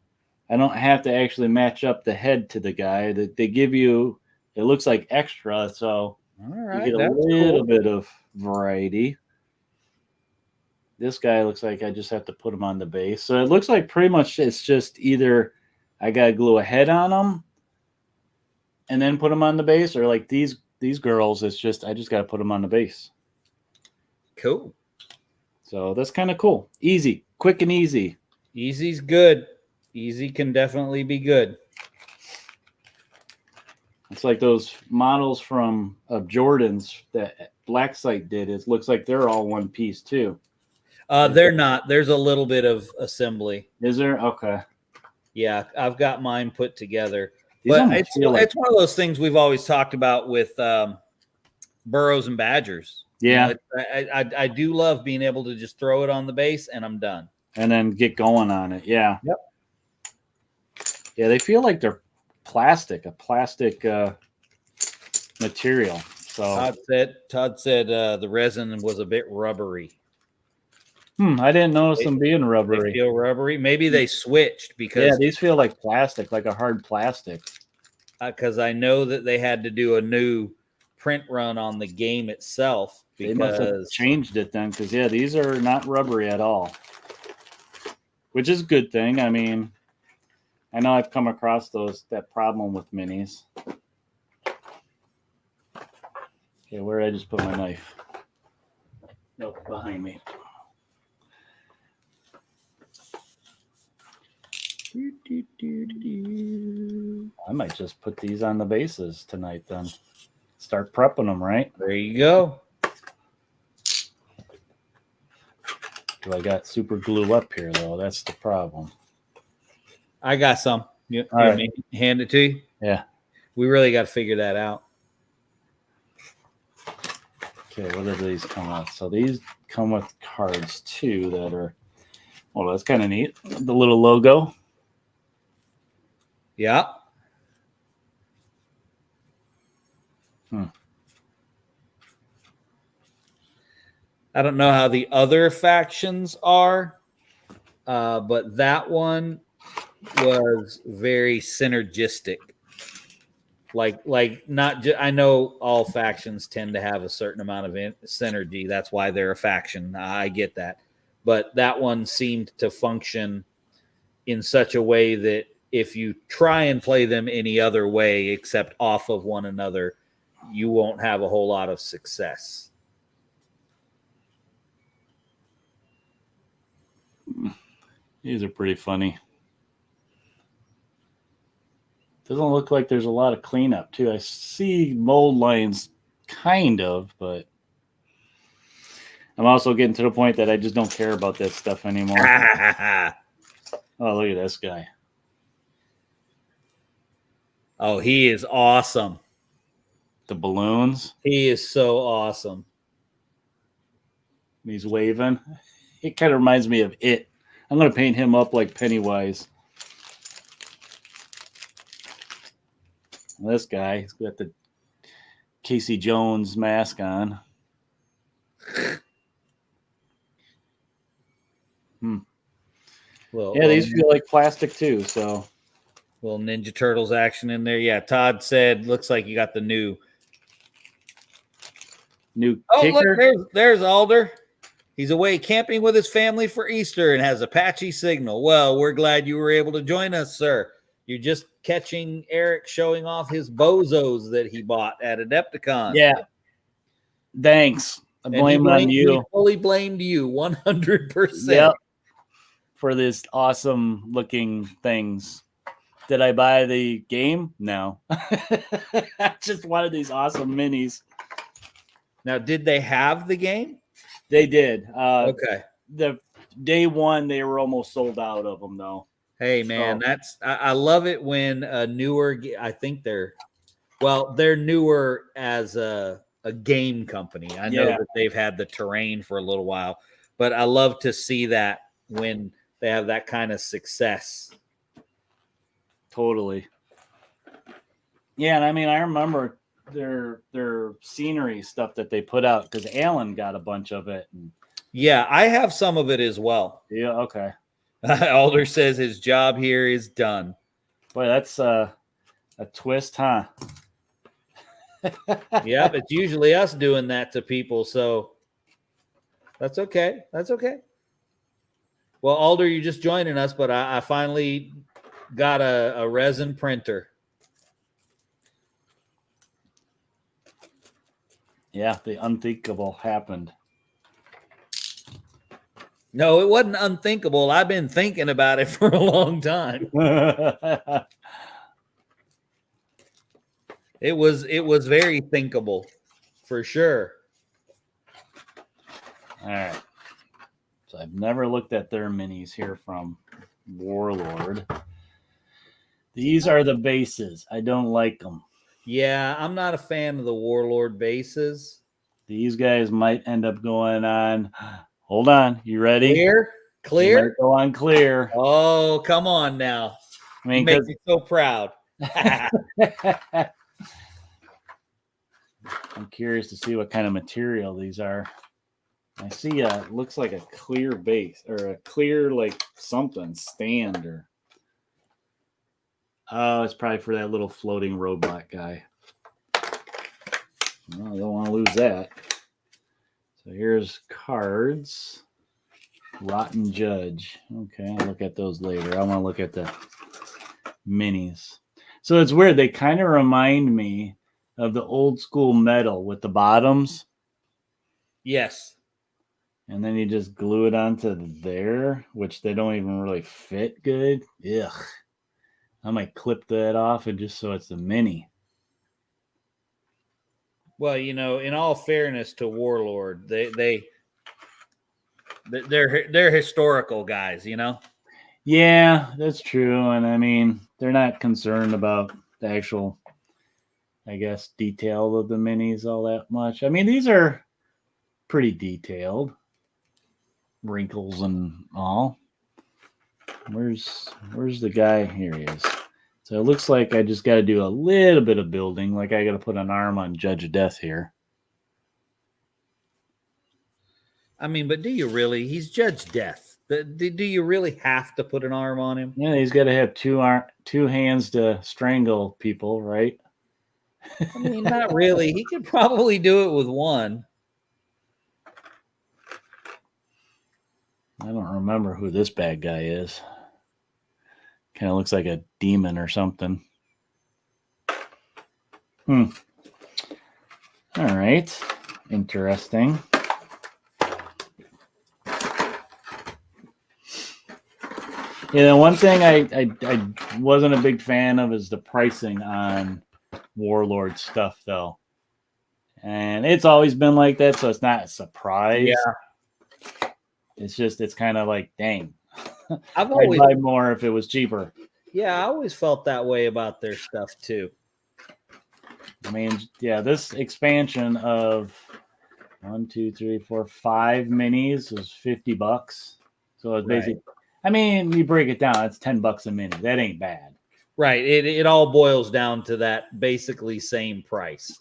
C: I don't have to actually match up the head to the guy. That they give you, it looks like extra, so
B: All
C: you
B: right,
C: get a
B: that's
C: little
B: cool.
C: bit of variety. This guy looks like I just have to put him on the base. So it looks like pretty much it's just either I got to glue a head on them and then put them on the base, or like these girls, it's just I just got to put them on the base.
B: Cool.
C: So that's kind of cool. Easy, quick and easy.
B: Easy's good. Easy can definitely be good.
C: It's like those models from Jordan's that Black Site did. It looks like they're all one piece too.
B: They're not. There's a little bit of assembly.
C: Is there? Okay.
B: Yeah, I've got mine put together.
C: These
B: But
C: almost
B: it's
C: feel like,
B: one of those things we've always talked about with burros and badgers.
C: yeah.
B: You know, I do love being able to just throw it on the base and I'm done.
C: And then get going on it. Yeah.
B: Yep.
C: Yeah, they feel like they're plastic, a plastic material. So
B: Todd said the resin was a bit rubbery.
C: I didn't notice them being rubbery.
B: They feel rubbery. Maybe they switched because
C: Yeah, these feel like plastic, like a hard plastic.
B: Because I know that they had to do a new print run on the game itself
C: They must have
B: because
C: changed it then, because yeah, these are not rubbery at all, which is a good thing. I mean, I know I've come across that problem with minis. Okay, where did I just put my knife? Nope, behind me. I might just put these on the bases tonight then. Start prepping them, right?
B: there you go.
C: Do I got super glue up here though? That's the problem.
B: I got some. You
C: All right.
B: want me to hand it to you?
C: Yeah.
B: We really got to figure that out.
C: Okay, what do these come with? So these come with cards too that are, well, that's kind of neat. The little logo.
B: Yeah. I don't know how the other factions are, but that one was very synergistic. Like not just, I know all factions tend to have a certain amount of synergy. That's why they're a faction. I get that. But that one seemed to function in such a way that if you try and play them any other way except off of one another, you won't have a whole lot of success.
C: These are pretty funny. Doesn't look like there's a lot of cleanup too. I see mold lines kind of, but I'm also getting to the point that I just don't care about that stuff anymore. Oh, look at this guy.
B: Oh, he is awesome.
C: The balloons.
B: He is so awesome.
C: He's waving. It kind of reminds me of It. I'm going to paint him up like Pennywise. This guy, he's got the Casey Jones mask on.
B: Well,
C: yeah, these feel like plastic too. So,
B: little Ninja Turtles action in there. Yeah, Todd said, looks like you got the new.
C: Oh, kicker.
B: Look, there's Alder. He's away camping with his family for Easter and has Apache signal. Well, we're glad you were able to join us, sir. You're just catching Eric showing off his bozos that he bought at Adepticon.
C: Yeah. Thanks. I blame it on you.
B: He fully blamed you 100%.
C: Yep. For this awesome looking things. Did I buy the game? No. I just wanted these awesome minis.
B: Now, did they have the game?
C: They did.
B: Okay.
C: The day one, they were almost sold out of them, though.
B: Hey, man, I love it when a newer, I think they're newer as a game company. I know that they've had the terrain for a little while, but I love to see that when they have that kind of success.
C: Totally. Yeah, and I mean, I remember their scenery stuff that they put out because Alan got a bunch of it. And,
B: Yeah, I have some of it as well.
C: yeah, okay.
B: Alder says his job here is done.
C: Boy, that's a twist, huh?
B: Yep, it's usually us doing that to people, so that's okay. That's okay. Well, Alder, you're just joining us, but I finally got a resin printer.
C: Yeah, the unthinkable happened.
B: No, it wasn't unthinkable. I've been thinking about it for a long time. It was very thinkable, for sure.
C: All right. So I've never looked at their minis here from Warlord. These are the bases. I don't like them.
B: Yeah, I'm not a fan of the Warlord bases.
C: These guys might end up going on. Hold on. You ready?
B: Clear?
C: They
B: Clear?
C: might go on clear.
B: Oh, come on now.
C: I mean,
B: You make me so proud.
C: I'm curious to see what kind of material these are. I see it looks like a clear base or a clear like something stand or oh, it's probably for that little floating robot guy. Well, I don't want to lose that. So here's cards. Rotten Judge. Okay, I'll look at those later. I want to look at the minis. So it's weird. They kind of remind me of the old school metal with the bottoms.
B: Yes.
C: And then you just glue it onto there, which they don't even really fit good. Ugh. I might clip that off and just so it's a mini.
B: Well, you know, in all fairness to Warlord, they're historical guys, you know.
C: Yeah, that's true. And I mean, they're not concerned about the actual, I guess, detail of the minis all that much. I mean, these are pretty detailed. Wrinkles and all. Where's the guy? Here he is. So it looks like I just got to do a little bit of building. Like I got to put an arm on Judge Death here.
B: I mean, but do you really? He's Judge Death. Do you really have to put an arm on him?
C: Yeah, he's got to have two hands to strangle people, right?
B: I mean, not really. He could probably do it with one.
C: I don't remember who this bad guy is. Kind of looks like a demon or something. All right. Interesting. Yeah, the one thing I wasn't a big fan of is the pricing on Warlord stuff, though. And it's always been like that, so it's not a surprise.
B: Yeah.
C: It's kind of like, dang.
B: I'd
C: I'd buy more if it was cheaper.
B: Yeah, I always felt that way about their stuff too.
C: I mean, yeah, this expansion of 1, 2, 3, 4, 5 minis was $50. So it's basically, I mean, you break it down, it's $10 a mini. That ain't bad.
B: Right. It all boils down to that basically same price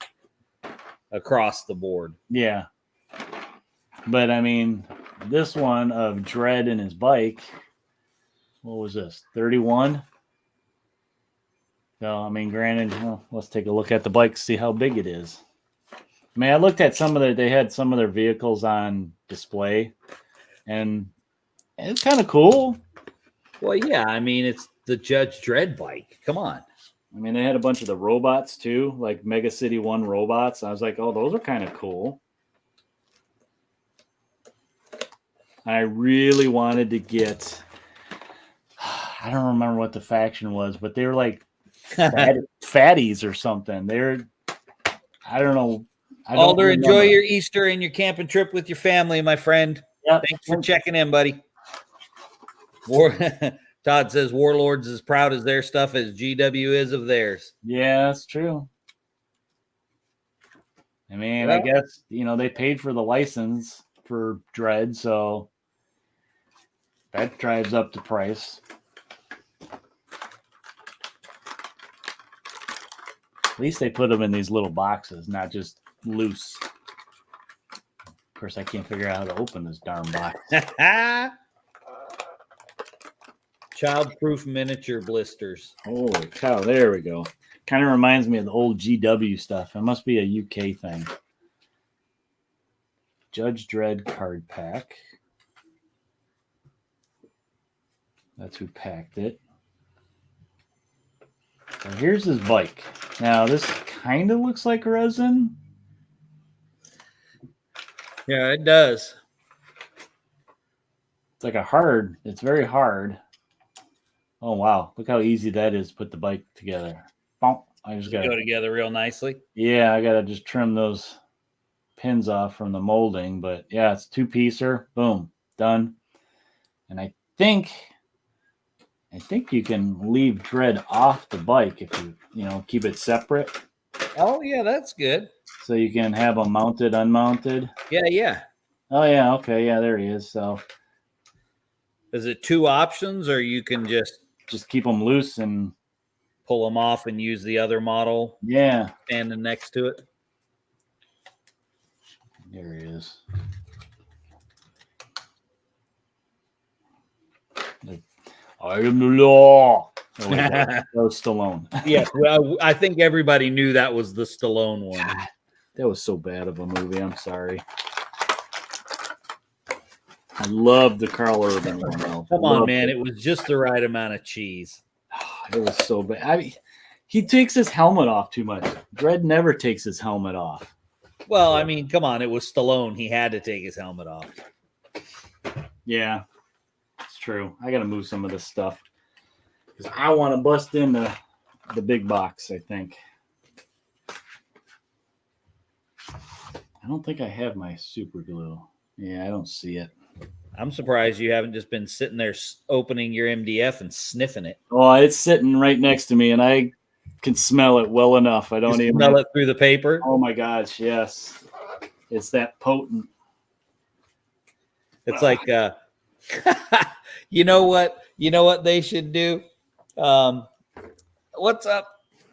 B: across the board.
C: Yeah. But I mean, this one of Dredd and his bike, what was this? 31? So, I mean, granted, well, let's take a look at the bike, see how big it is. I mean, I looked at they had some of their vehicles on display, and it's kind of cool.
B: Well, yeah, I mean, it's the Judge Dredd bike. Come on.
C: I mean, they had a bunch of the robots too, like Mega City 1 robots. I was like, oh, those are kind of cool. I really wanted to get, I don't remember what the faction was, but they were like fatties or something. I don't know.
B: Alder, enjoy your Easter and your camping trip with your family, my friend.
C: Yep.
B: Thanks for checking in, buddy. Todd says Warlord's as proud as their stuff as GW is of theirs.
C: Yeah, that's true. I mean, I guess, they paid for the license for Dredd, so that drives up the price. At least they put them in these little boxes, not just loose. Of course, I can't figure out how to open this darn box.
B: Child-proof miniature blisters.
C: Holy cow, there we go. Kind of reminds me of the old GW stuff. It must be a UK thing. Judge Dredd card pack. That's who packed it. So here's his bike. Now, this kind of looks like resin.
B: Yeah, it does.
C: It's like it's very hard. Oh, wow. Look how easy that is to put the bike together. I just got
B: to go together real nicely.
C: Yeah, I got to just trim those pins off from the molding. But yeah, it's 2-piecer. Boom. Done. And I think you can leave Dredd off the bike if you keep it separate.
B: Oh, yeah, that's good.
C: So you can have them mounted, unmounted.
B: Yeah.
C: Oh, yeah. Okay. Yeah, there he is. So
B: is it 2 options, or you can just
C: keep them loose and
B: pull them off and use the other model?
C: Yeah.
B: Standing next to it.
C: There he is. I am the law. Oh, wait, that was Stallone.
B: Yeah, well, I think everybody knew that was the Stallone one.
C: God, that was so bad of a movie. I'm sorry. I love the Carl Urban one.
B: Come on, man. It was just the right amount of cheese.
C: It was so bad. I mean, he takes his helmet off too much. Dredd never takes his helmet off.
B: Well, I mean, come on. It was Stallone. He had to take his helmet off.
C: Yeah, it's true. I got to move some of this stuff because I want to bust in the big box, I think. I don't think I have my super glue. Yeah, I don't see it.
B: I'm surprised you haven't just been sitting there opening your MDF and sniffing it.
C: Oh, it's sitting right next to me, and I can smell it well enough. I don't even
B: smell it through the paper.
C: Oh my gosh, yes, it's that potent.
B: It's like, you know what? You know what they should do? What's up,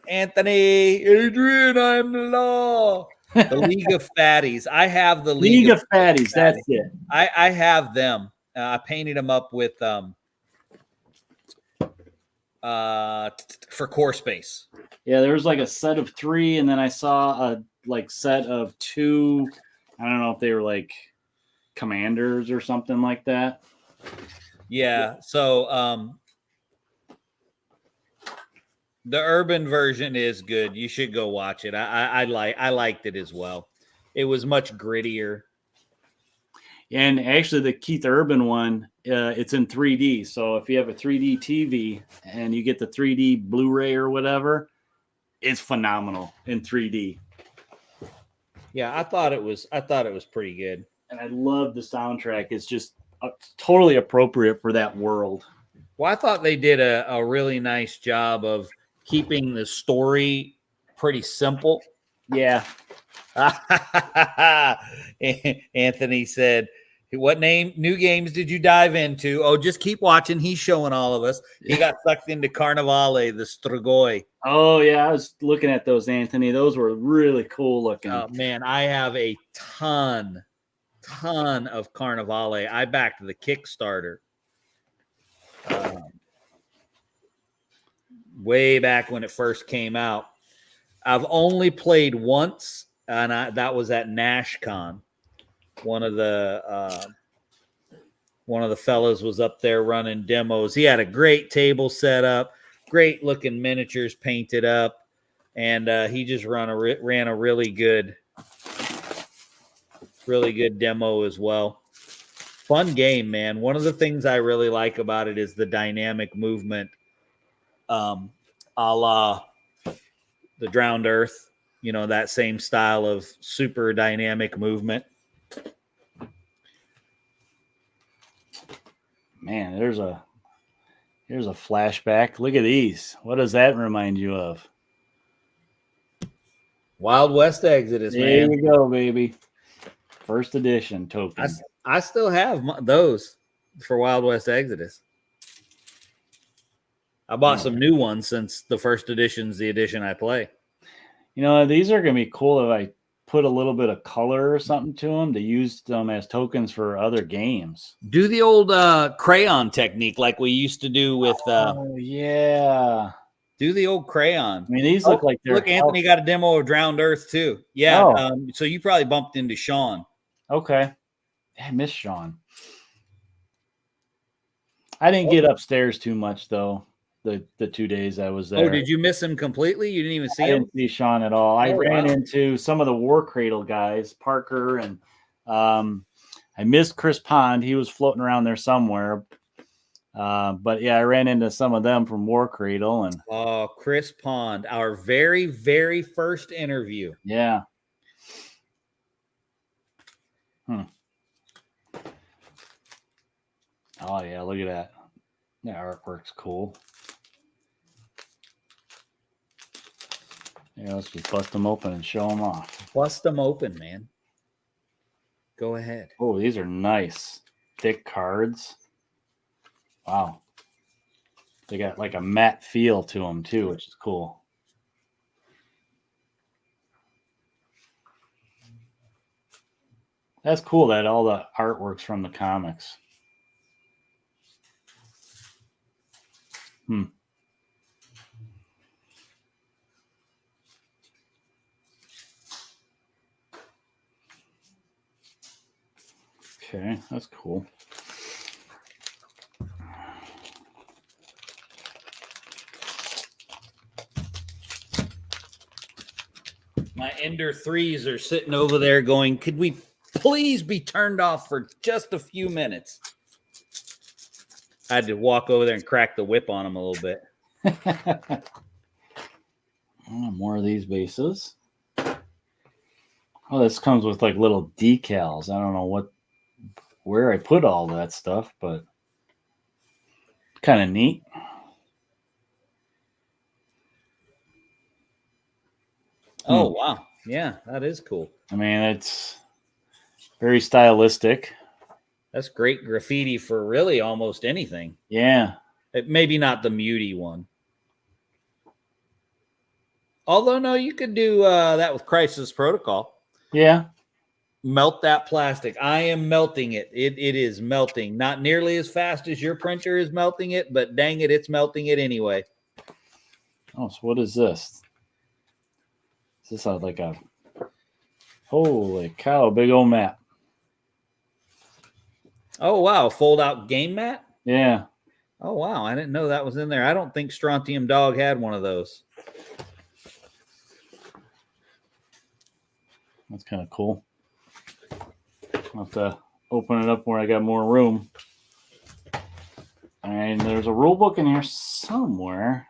B: Anthony? Adrian, I'm the law. The League of Fatties. I have the
C: League of Fatties. That's it.
B: I have them. I painted them up with for core space.
C: Yeah, there was like a set of 3, and then I saw a set of 2. I don't know if they were like commanders or something like that.
B: Yeah. So the urban version is good. You should go watch it. I liked it as well. It was much grittier.
C: And actually, the Keith Urban one, it's in 3D. So if you have a 3D TV and you get the 3D Blu-ray or whatever, it's phenomenal in 3D.
B: Yeah, I thought it was pretty good.
C: And I love the soundtrack. It's just totally appropriate for that world.
B: Well, I thought they did a really nice job of keeping the story pretty simple.
C: Yeah.
B: Anthony said, what new games did you dive into? Oh, just keep watching. He's showing all of us. He got sucked into Carnivale, the Strigoi.
C: Oh, yeah. I was looking at those, Anthony. Those were really cool looking.
B: Oh, man, I have a ton of Carnivale. I backed the Kickstarter. Way back when it first came out. I've only played once, and that was at NashCon. One of the fellas was up there running demos. He had a great table set up, great looking miniatures painted up, and he just ran a really good demo as well. Fun game, man. One of the things I really like about it is the dynamic movement, a la the Drowned Earth. You know, that same style of super dynamic movement.
C: Man, here's a flashback. Look at these. What does that remind you of?
B: Wild West Exodus, man.
C: There you go, baby. First edition token.
B: I still have those for Wild West Exodus. I bought some new ones since the first edition's the edition I play.
C: These are going to be cool if I put a little bit of color or something to them to use them as tokens for other games.
B: Do the old crayon technique like we used to do with.
C: Oh, yeah.
B: Do the old crayon.
C: I mean, these look like they're.
B: Look, Anthony got a demo of Drowned Earth too. Yeah.
C: Oh.
B: So you probably bumped into Sean.
C: Okay. I miss Sean. I didn't get upstairs too much though. The 2 days I was there.
B: Oh, did you miss him completely? You didn't even see him?
C: I didn't see Sean at all. I ran into some of the War Cradle guys, Parker, and I missed Chris Pond. He was floating around there somewhere. But yeah, I ran into some of them from War Cradle. And
B: Chris Pond, our very, very first interview.
C: Yeah. Oh yeah, look at that. The artwork's cool. Yeah, let's just bust them open and show them off.
B: Bust them open, man. Go ahead.
C: Oh, these are nice. Thick cards. Wow. They got like a matte feel to them too, which is cool. That's cool that all the artwork's from the comics. Okay, that's cool.
B: My Ender 3s are sitting over there going, could we please be turned off for just a few minutes? I had to walk over there and crack the whip on them a little bit.
C: More of these bases. Oh, this comes with like little decals. I don't know where I put all that stuff, but kind of neat.
B: Oh, wow. Yeah, that is cool.
C: I mean, it's very stylistic.
B: That's great graffiti for really almost anything.
C: Yeah.
B: Maybe not the Muty one. Although, no, you could do that with Crisis Protocol.
C: Yeah.
B: Melt that plastic. I am melting it. It is melting. Not nearly as fast as your printer is melting it, but dang it, it's melting it anyway.
C: Oh, so what is this? Is this like a... Holy cow, big old map.
B: Oh, wow. Fold-out game mat?
C: Yeah.
B: Oh, wow. I didn't know that was in there. I don't think Strontium Dog had one of those.
C: That's kind of cool. I'll have to open it up where I got more room. And there's a rule book in here somewhere.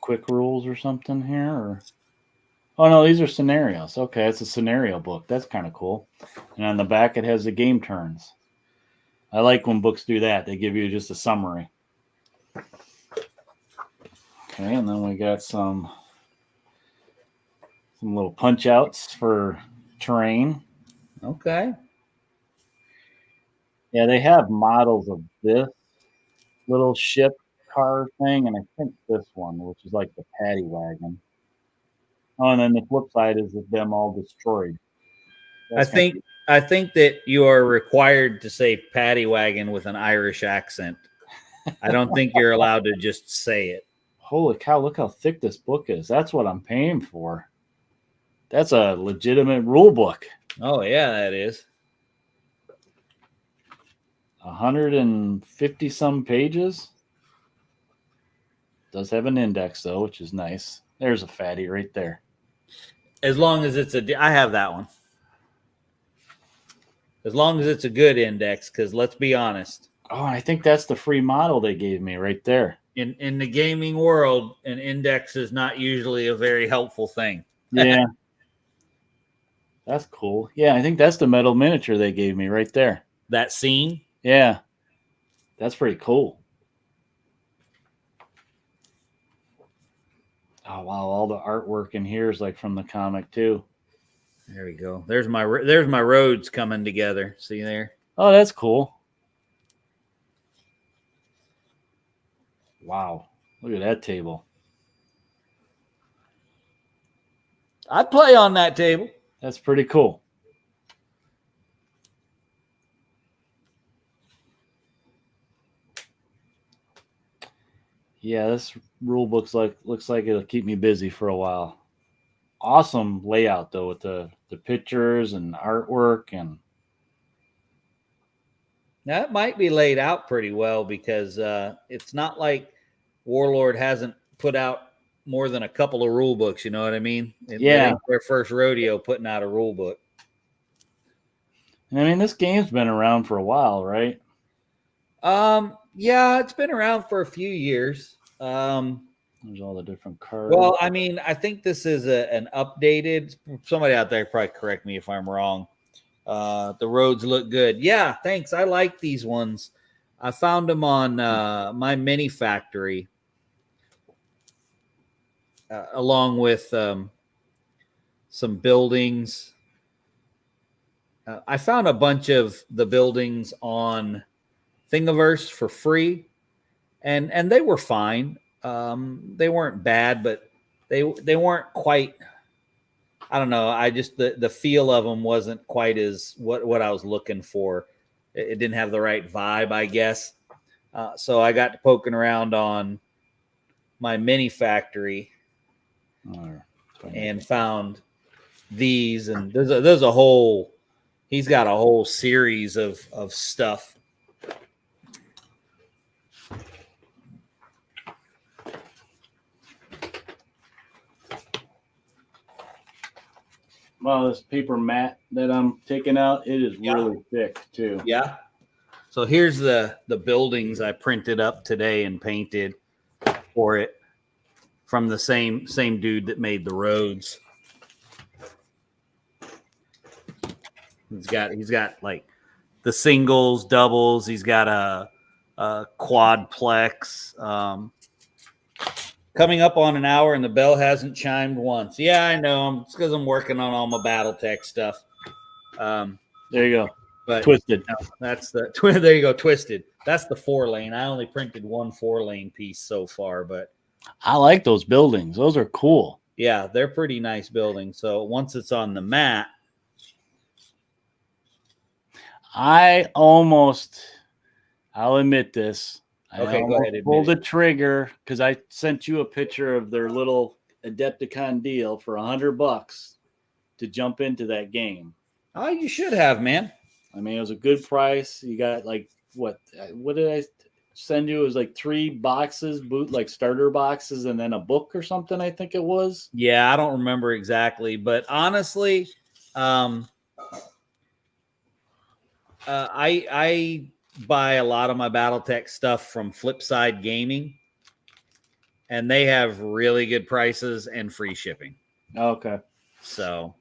C: Quick rules or something here? Or... Oh, no, these are scenarios. Okay, it's a scenario book. That's kind of cool. And on the back, it has the game turns. I like when books do that. They give you just a summary. Okay, and then we got some little punch outs for terrain.
B: Okay.
C: Yeah, they have models of this little ship car thing, and I think this one, which is like the paddy wagon. Oh, and then the flip side is them all destroyed.
B: I think that you are required to say paddy wagon with an Irish accent. I don't think you're allowed to just say it.
C: Holy cow, look how thick this book is. That's what I'm paying for. That's a legitimate rule book.
B: Oh, yeah, that is.
C: 150 some pages. Does have an index though, which is nice. There's a fatty right there.
B: As long as it's I have that one. As long as it's a good index, because let's be honest.
C: Oh, I think that's the free model they gave me right there.
B: In the gaming world, an index is not usually a very helpful thing.
C: Yeah. That's cool. Yeah, I think that's the metal miniature they gave me right there.
B: That scene?
C: Yeah. That's pretty cool. Oh, wow. All the artwork in here is like from the comic too.
B: There we go. There's my roads coming together. See there?
C: Oh, that's cool. Wow. Look at that table.
B: I'd play on that table.
C: That's pretty cool. Yeah, this rule book's looks like it'll keep me busy for a while. Awesome layout though, with the pictures and artwork, and
B: That might be laid out pretty well because it's not like Warlord hasn't put out more than a couple of rule books. You know what I mean? It
C: yeah.
B: ain't their first rodeo putting out a rule book.
C: I mean, this game's been around for a while, right?
B: Yeah, it's been around for a few years.
C: There's all the different cards.
B: Well, I mean, I think this is an updated. Somebody out there probably correct me if I'm wrong. The roads look good. Yeah, thanks. I like these ones. I found them on my mini factory, along with some buildings. I found a bunch of the buildings on Thingiverse for free, and they were fine. They weren't bad, but they weren't quite. I don't know. I just the feel of them wasn't quite as what I was looking for. It didn't have the right vibe, I guess. So I got to poking around on my mini factory and found these, and there's a whole. He's got a whole series of stuff.
C: Well, this paper mat that I'm taking out, it is really thick too.
B: Yeah. So here's the buildings I printed up today and painted for it from the same dude that made the roads. He's got like the singles, doubles. He's got a quadplex. Coming up on an hour and the bell hasn't chimed once. Yeah, I know. It's because I'm working on all my BattleTech stuff.
C: There you go.
B: But
C: Twisted.
B: no, that's the there you go. Twisted. That's the 4-lane. I only printed one 4-lane piece so far, but
C: I like those buildings. Those are cool.
B: yeah, they're pretty nice buildings. So once it's on the mat,
C: I'll admit this.
B: Okay,
C: I
B: go ahead, admit
C: pulled
B: it.
C: the trigger because I sent you a picture of their little Adepticon deal for $100 to jump into that game.
B: oh, you should have, man.
C: I mean, it was a good price. You got like what did I send you? It was like 3 boxes, like starter boxes, and then a book or something. I think it was.
B: Yeah, I don't remember exactly, but honestly, I buy a lot of my BattleTech stuff from Flipside Gaming, and they have really good prices and free shipping.
C: Okay.
B: So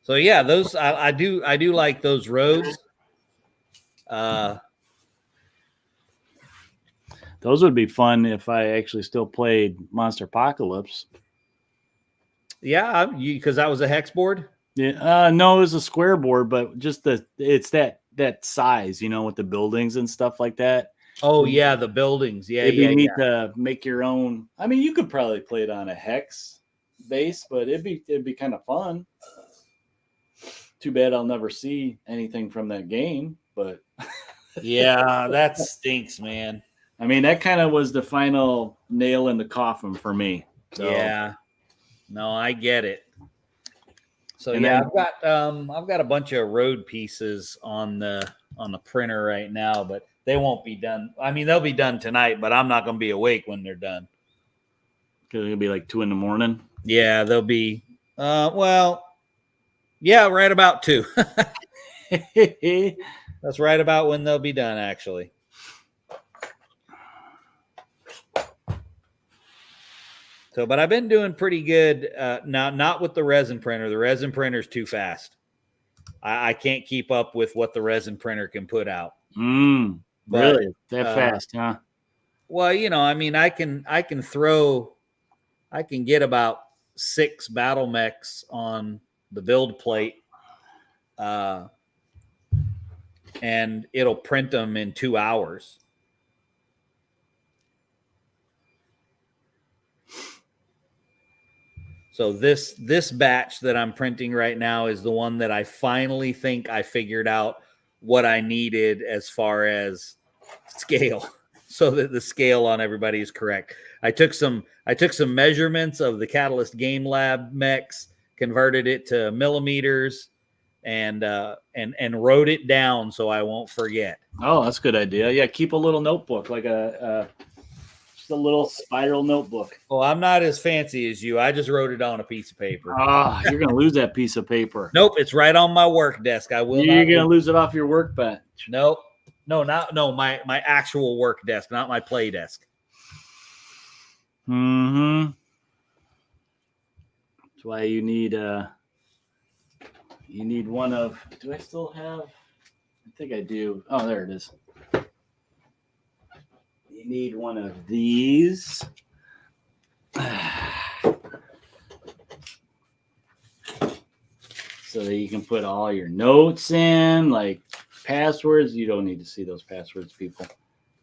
B: yeah, those I do like those roads.
C: Those would be fun if I actually still played Monster Apocalypse.
B: Yeah, because that was a hex board.
C: Yeah, no, it was a square board, but just it's that size, with the buildings and stuff like that.
B: Oh yeah, the buildings. Yeah,
C: it'd be neat to make your own. I mean, you could probably play it on a hex base, but it'd be kind of fun. Too bad I'll never see anything from that game, but
B: yeah, that stinks, man.
C: I mean, that kind of was the final nail in the coffin for me. So.
B: Yeah, no, I get it. So and yeah, I've got a bunch of road pieces on the printer right now, but they won't be done. I mean, they'll be done tonight, but I'm not going to be awake when they're done.
C: Because it'll be like 2 a.m.
B: Yeah, they'll be. Well, yeah, right about 2. That's right about when they'll be done, actually. So, but I've been doing pretty good. Now, not with the resin printer. The resin printer is too fast. I can't keep up with what the resin printer can put out.
C: Really? That fast, huh?
B: Well, I mean, I can get about 6 battle mechs on the build plate, and it'll print them in 2 hours. So this batch that I'm printing right now is the one that I finally think I figured out what I needed as far as scale, so that the scale on everybody is correct. I took some measurements of the Catalyst Game Lab mechs, converted it to millimeters, and wrote it down so I won't forget.
C: Oh, that's a good idea. Yeah, keep a little notebook, like just a little spiral notebook.
B: Well, I'm not as fancy as you. I just wrote it on a piece of paper.
C: Ah, you're gonna lose that piece of paper.
B: Nope, it's right on my work desk. I will.
C: You're gonna lose it off your workbench.
B: Nope. No, my actual work desk, not my play desk.
C: Mm-hmm. That's why you need one of. Do I still have? I think I do. Oh, there it is. You need one of these. So that you can put all your notes in, like passwords. You don't need to see those passwords, people.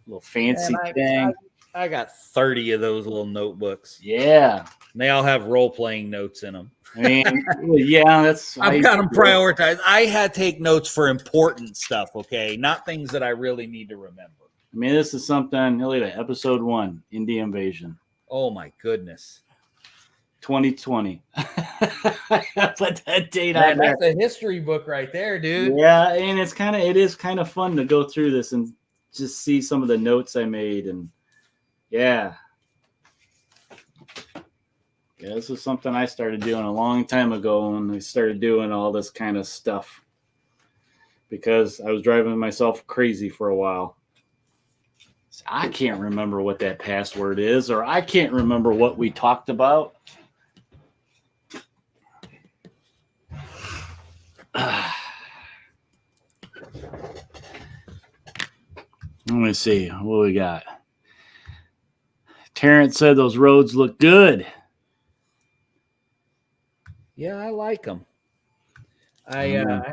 C: Little fancy thing.
B: I got 30 of those little notebooks.
C: Yeah.
B: And they all have role-playing notes in them.
C: I mean, yeah, that's.
B: I've got them prioritized. I had to take notes for important stuff, okay? Not things that I really need to remember.
C: I mean, this is something. Look at that, episode 1, Indie Invasion.
B: Oh, my goodness.
C: 2020. Put that date on there.
B: That's a history book right there, dude.
C: Yeah, and it is kind of fun to go through this and just see some of the notes I made, and yeah, this is something I started doing a long time ago when I started doing all this kind of stuff because I was driving myself crazy for a while. So I can't remember what that password is, or I can't remember what we talked about. Let me see what we got. Terrence said those roads look good.
B: Yeah, I like them. I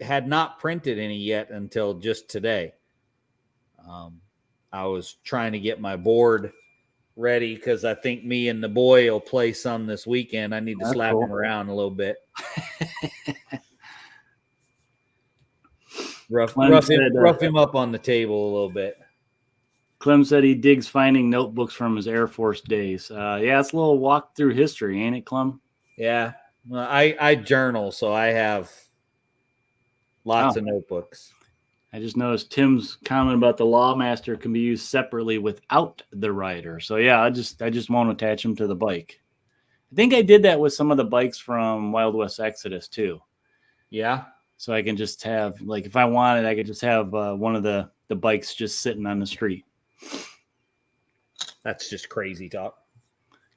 B: had not printed any yet until just today. I was trying to get my board ready because I think me and the boy will play some this weekend. I need to slap him around a little bit. rough him up on the table a little bit.
C: Clem said he digs finding notebooks from his Air Force days. Yeah, it's a little walk through history, ain't it, Clem?
B: Yeah. Well, I journal, so I have lots of notebooks.
C: I just noticed Tim's comment about the Lawmaster can be used separately without the rider. So yeah, I just won't attach them to the bike. I think I did that with some of the bikes from Wild West Exodus too.
B: Yeah.
C: So I can just have, like, if I wanted, I could just have one of the bikes just sitting on the street.
B: That's just crazy talk.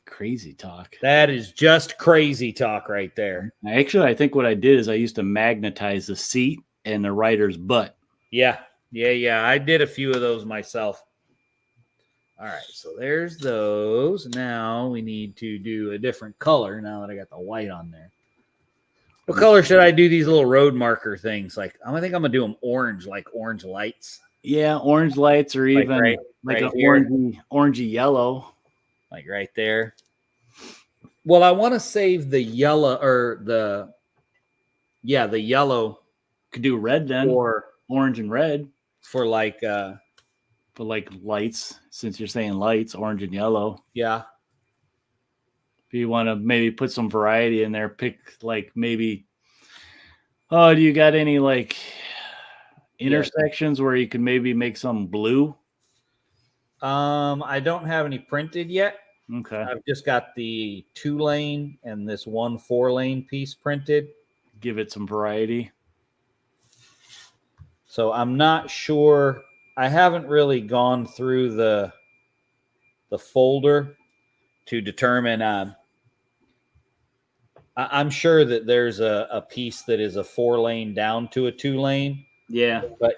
C: Crazy talk.
B: That is just crazy talk right there.
C: Actually, I think what I did is I used to magnetize the seat and the rider's butt.
B: Yeah. I did a few of those myself. All right, so there's those. Now we need to do a different color now that I got the white on there. What color should I do these little road marker things? Like, I think I'm going to do them orange, like orange lights.
C: Yeah, orange lights, or even like an orangey yellow.
B: Like right there. Well, I want to save the yellow or the yellow.
C: Could do red then, or orange and red
B: for like
C: lights. Since you're saying lights, orange and yellow.
B: Yeah.
C: If you want to maybe put some variety in there, pick like maybe. Oh, do you got any like intersections where you could maybe make some blue?
B: I don't have any printed yet.
C: Okay.
B: I've just got the 2-lane and this 1 4-lane piece printed.
C: Give it some variety.
B: So I'm not sure. I haven't really gone through the folder to determine. I'm sure that there's a piece that is a 4-lane down to a 2-lane.
C: Yeah.
B: But,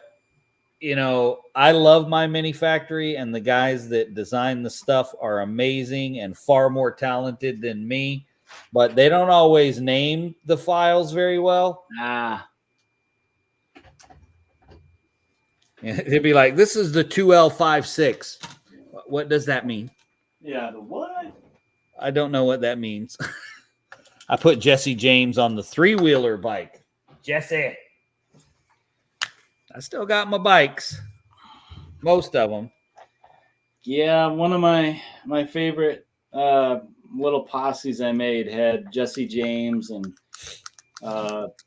B: I love my mini factory, and the guys that design the stuff are amazing and far more talented than me, but they don't always name the files very well. They'd be like, this is the 2L56. What does that mean?
C: Yeah, the what?
B: I don't know what that means. I put Jesse James on the 3-wheeler bike. Jesse. I still got my bikes. Most of them.
C: Yeah, one of my favorite little posses I made had Jesse James and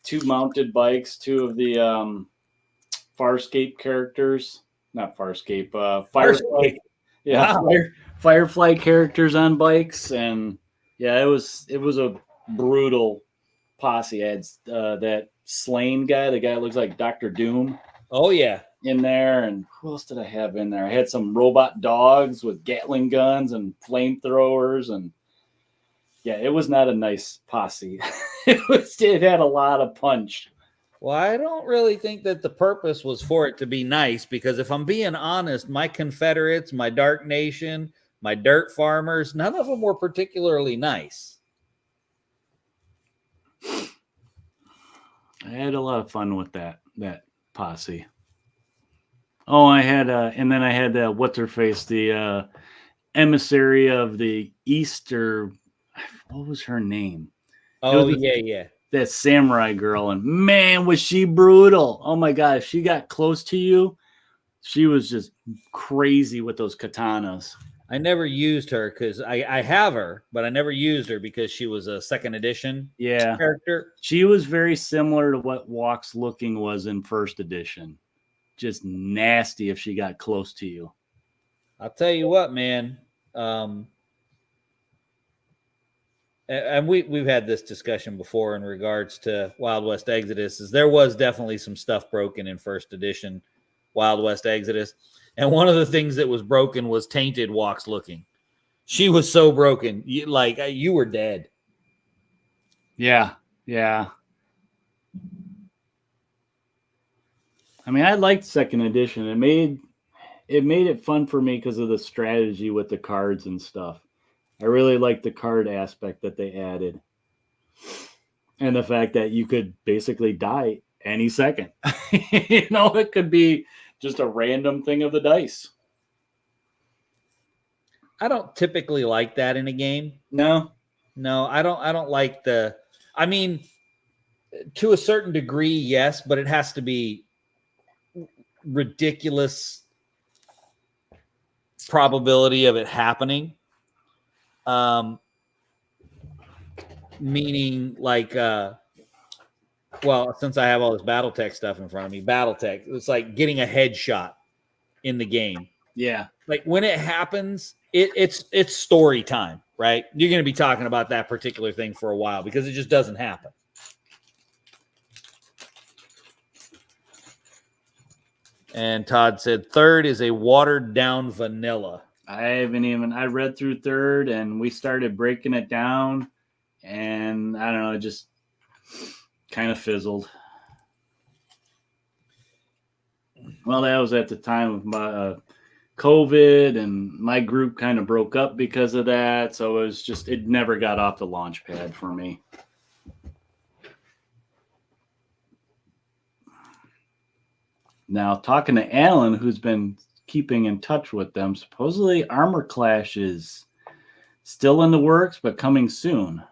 C: 2 mounted bikes, 2 of the Farscape characters. Not Farscape, Firefly. Yeah,
B: Wow.
C: Firefly characters on bikes, and yeah, it was a brutal posse. I had that Slain guy, the guy that looks like Doctor Doom,
B: Oh, yeah.
C: in there, and who else did I have in there? I had some robot dogs with Gatling guns and flamethrowers, and yeah, it was not a nice posse. It had a lot of punch.
B: Well, I don't really think that the purpose was for it to be nice, because if I'm being honest, my Confederates, my Dark Nation, my Dirt Farmers, none of them were particularly nice.
C: I had a lot of fun with that posse. Oh, I had and then I had what's her face, the emissary of the Easter. What was her name?
B: Oh, yeah.
C: That samurai girl, and man, was she brutal. Oh my god, if she got close to you, she was just crazy with those katanas.
B: I never used her because I have her, but I never used her because she was a 2nd edition character.
C: She was very similar to what Walk's Looking was in 1st edition. Just nasty if she got close to you.
B: I'll tell you what, man. And we've had this discussion before in regards to Wild West Exodus. Is there was definitely some stuff broken in 1st edition Wild West Exodus, and one of the things that was broken was Tainted Walks Looking. She was so broken, you were dead.
C: Yeah. I mean, I liked 2nd edition. It made it fun for me because of the strategy with the cards and stuff. I really liked the card aspect that they added, and the fact that you could basically die any second. It could be just a random thing of the dice.
B: I don't typically like that in a game.
C: No,
B: I don't like the. I mean, to a certain degree, yes, but it has to be ridiculous probability of it happening. Meaning since I have all this BattleTech stuff in front of me, BattleTech, it's like getting a headshot in the game.
C: Yeah.
B: Like when it happens, it's story time, right? You're going to be talking about that particular thing for a while because it just doesn't happen. And Todd said 3rd is a watered down vanilla.
C: I read through 3rd and we started breaking it down, and I don't know, it just kind of fizzled. Well, that was at the time of my COVID, and my group kind of broke up because of that. So it never got off the launch pad for me. Now, talking to Alan, who's been keeping in touch with them, supposedly Armor Clash is still in the works, but coming soon.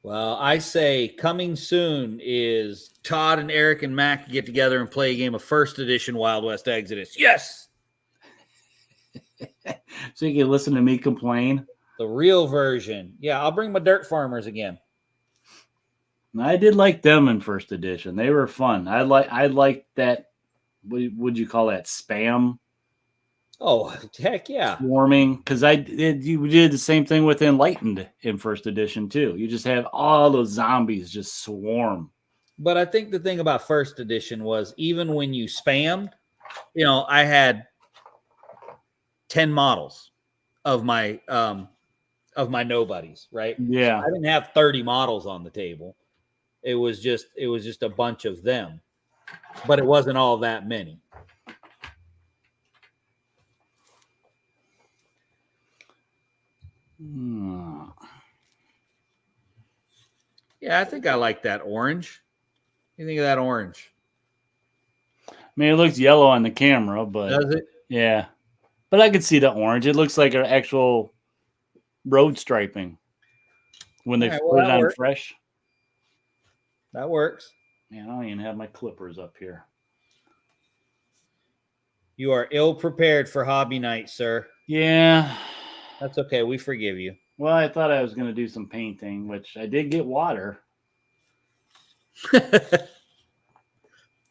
B: Well, I say coming soon is Todd and Eric and Mac get together and play a game of 1st edition Wild West Exodus. Yes!
C: So you can listen to me complain.
B: The real version. Yeah, I'll bring my Dirt Farmers again.
C: I did like them in 1st edition. They were fun. I like that. What would you call that? Spam.
B: Oh, heck yeah.
C: Swarming. Because you did the same thing with Enlightened in 1st edition too. You just have all those zombies just swarm.
B: But I think the thing about 1st edition was even when you spammed, I had 10 models of my nobodies, right?
C: Yeah.
B: I didn't have 30 models on the table. It was just a bunch of them, but it wasn't all that many. Yeah, I think I like that orange. What do you think of that orange?
C: I mean, it looks yellow on the camera, but
B: does it?
C: Yeah. But I could see the orange. It looks like an actual road striping when they
B: All right,
C: put
B: well,
C: it
B: that
C: on
B: works.
C: fresh.
B: That works.
C: Man, I don't even have my clippers up here.
B: You are ill prepared for hobby night, sir.
C: Yeah.
B: That's okay. We forgive you.
C: Well, I thought I was going to do some painting, which I did get water.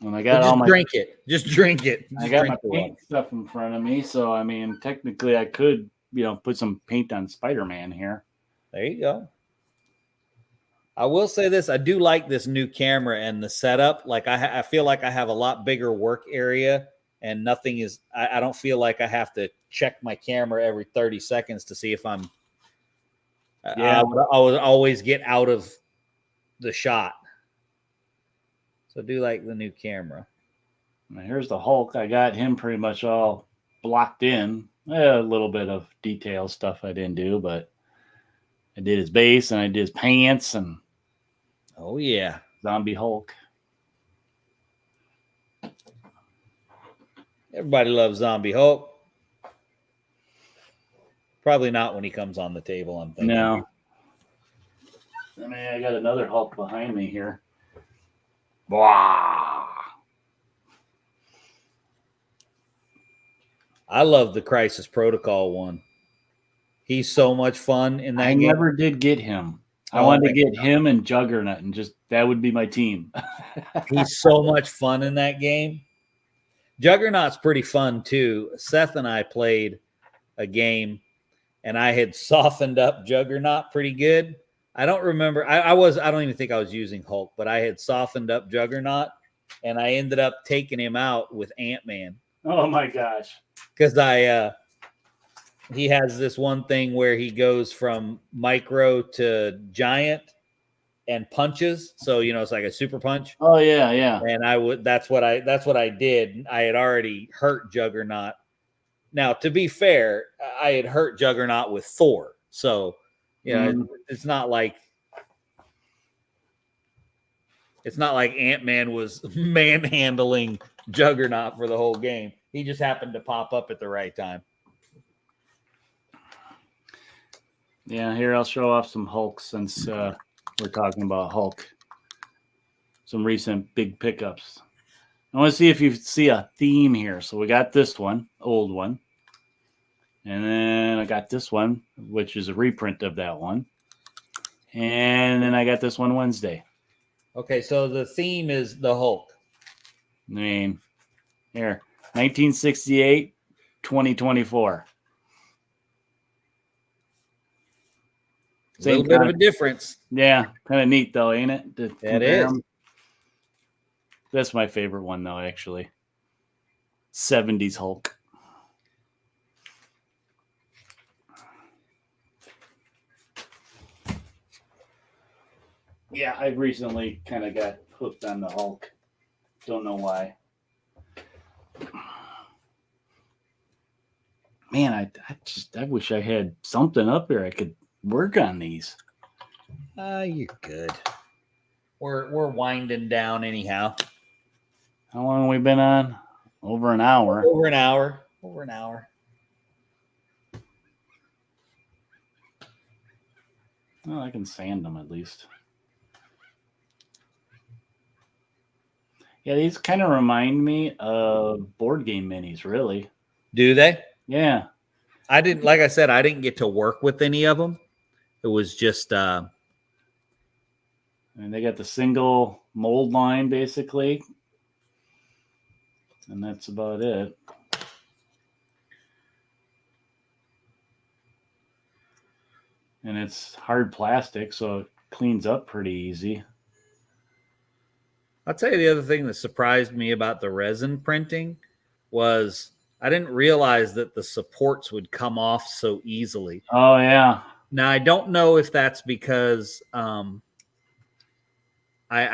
C: And I got
B: just
C: all my
B: drink it. Just drink it.
C: I
B: Just
C: got
B: drink
C: my
B: the
C: paint
B: water.
C: stuff in front of me, so I mean, technically, I could, put some paint on Spider-Man here.
B: There you go. I will say this: I do like this new camera and the setup. Like I feel like I have a lot bigger work area, and nothing is. I don't feel like I have to check my camera every 30 seconds to see if I'm.
C: Yeah.
B: I would always get out of the shot. So I do like the new camera.
C: Now, here's the Hulk. I got him pretty much all blocked in. A little bit of detail stuff I didn't do, but I did his base and I did his pants and
B: Oh yeah,
C: Zombie Hulk.
B: everybody loves Zombie Hulk. Probably not when he comes on the table. I'm thinking.
C: No. I mean, I got another Hulk behind me here. Wow.
B: I love the Crisis Protocol one. He's so much fun in that
C: I
B: game.
C: never did get him. I
B: Oh
C: wanted
B: my
C: to get him and Juggernaut, and just that would be my team.
B: He's so much fun in that game. Juggernaut's pretty fun too. Seth and I played a game, and I had softened up Juggernaut pretty good. I don't remember. I don't even think I was using Hulk, but I had softened up Juggernaut, and I ended up taking him out with Ant-Man.
C: Oh my gosh.
B: Because he has this one thing where he goes from micro to giant and punches. So it's like a super punch.
C: Oh yeah, yeah.
B: And that's what I did. I had already hurt Juggernaut. Now, to be fair, I had hurt Juggernaut with Thor. So, it's not like Ant-Man was manhandling Juggernaut for the whole game. He just happened to pop up at the right time.
C: Yeah, here I'll show off some Hulk since we're talking about Hulk. Some recent big pickups. I want to see if you see a theme here. So we got this one, old one. And then I got this one, which is a reprint of that one. And then I got this one Wednesday.
B: Okay, so the theme is the Hulk.
C: I mean, here, 1968, 2024.
B: A little bit of a difference.
C: Yeah, kind of neat though, ain't it?
B: It is.
C: That's my favorite one though, actually. 70s Hulk. Yeah, I recently kind of got hooked on the Hulk. Don't know why. Man, I wish I had something up here I could work on these.
B: You're good. We're winding down anyhow.
C: How long have we been on? Over an hour.
B: Over an hour.
C: Well, I can sand them at least. Yeah, these kind of remind me of board game minis, really.
B: Do they?
C: Yeah.
B: I didn't, like I said, I didn't get to work with any of them. It was just
C: and they got the single mold line basically. And that's about it. And it's hard plastic, so it cleans up pretty easy.
B: I'll tell you the other thing that surprised me about the resin printing was I didn't realize that the supports would come off so easily.
C: Oh, yeah.
B: Now, I don't know if that's because I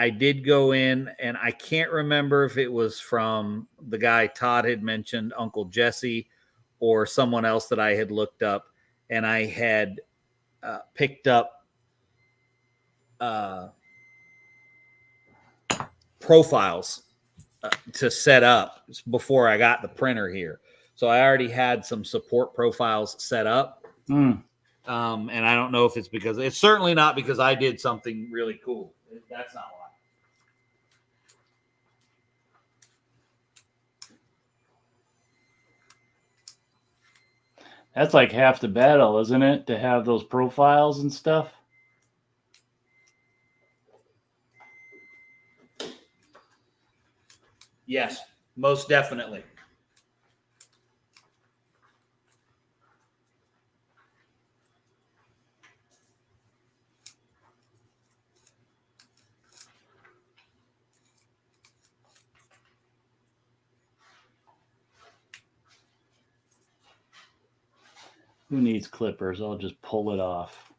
B: did go in, and I can't remember if it was from the guy Todd had mentioned, Uncle Jesse, or someone else that I had looked up, and I had picked up profiles to set up before I got the printer here. So I already had some support profiles set up.
C: Mm.
B: And I don't know if it's because it's certainly not because I did something really cool. That's not why.
C: That's like half the battle, isn't it? To have those profiles and stuff.
B: Yes, most definitely.
C: Who needs clippers? I'll just pull it off.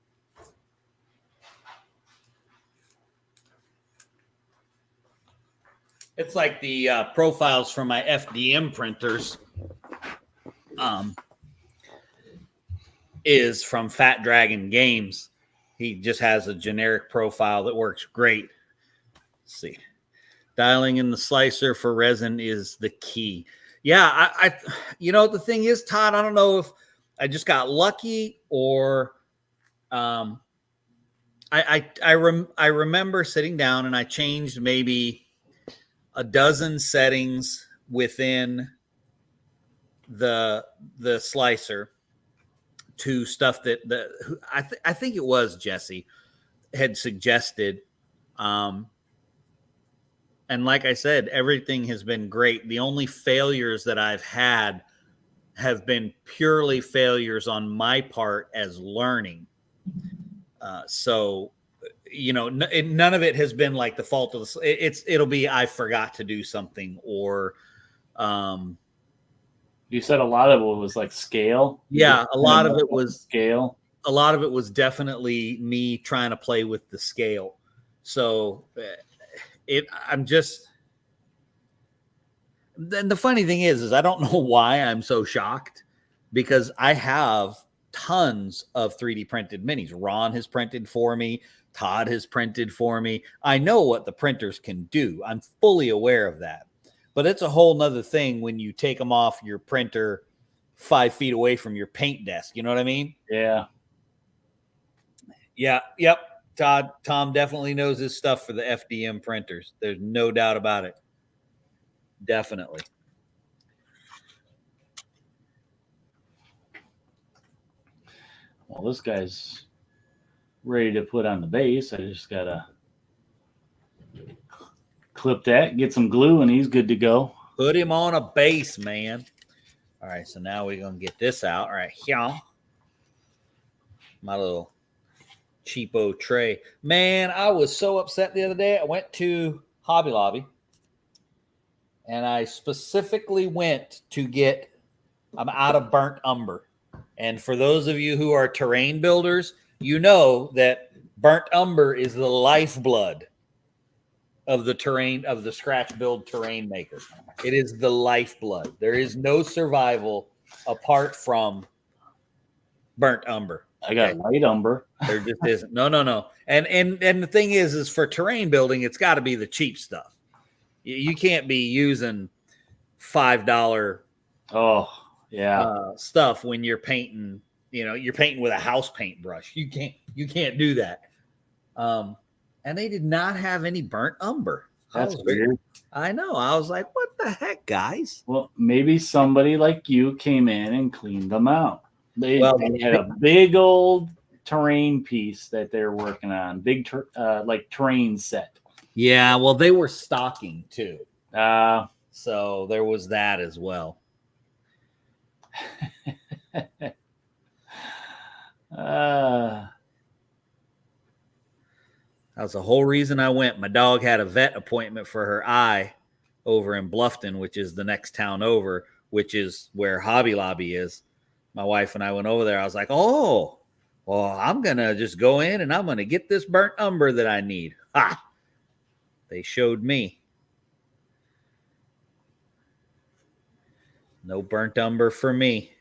B: It's like the profiles from my FDM printers is from Fat Dragon Games. He just has a generic profile that works great. Let's see. Dialing in the slicer for resin is the key. Yeah, I the thing is, Todd, I don't know if I just got lucky or I remember sitting down and I changed maybe a dozen settings within the slicer to stuff that I think it was Jesse had suggested. And like I said, everything has been great. The only failures that I've had have been purely failures on my part as learning. So, none of it has been like the fault of it'll be, I forgot to do something or,
C: you said a lot of it was like scale.
B: Yeah. A lot of it was
C: scale.
B: A lot of it was definitely me trying to play with the scale. So then the funny thing is I don't know why I'm so shocked because I have tons of 3D printed minis. Ron has printed for me. Todd has printed for me. I know what the printers can do. I'm fully aware of that. But it's a whole nother thing when you take them off your printer 5 feet away from your paint desk. You know what I mean?
C: Yeah.
B: Yeah. Yep. Tom definitely knows his stuff for the FDM printers. There's no doubt about it. Definitely.
C: Well, this guy's ready to put on the base. I just gotta clip that, get some glue, and he's good to go.
B: Put him on a base, man. All right, so now we're gonna get this out. All right, here. My little cheapo tray. Man, I was so upset the other day. I went to Hobby Lobby and I specifically went to get, I'm out of burnt umber. And for those of you who are terrain builders, you know that burnt umber is the lifeblood of the terrain, of the scratch build terrain maker. It is the lifeblood. There is no survival apart from burnt umber.
C: I got light umber.
B: There just isn't. No. And the thing is for terrain building, it's got to be the cheap stuff. You can't be using $5 stuff when you're painting. You're painting with a house paintbrush. You can't do that. And they did not have any burnt umber.
C: That's weird.
B: I know. I was like, what the heck, guys?
C: Well, maybe somebody like you came in and cleaned them out. They had a big old terrain piece that they're working on. Big like terrain set.
B: Yeah, well, they were stocking too. So there was that as well. That was the whole reason I went. My dog had a vet appointment for her eye over in Bluffton, which is the next town over, which is where Hobby Lobby is. My wife and I went over there. I was like, oh, well, I'm going to just go in and I'm going to get this burnt umber that I need. Ha! They showed me. No burnt umber for me.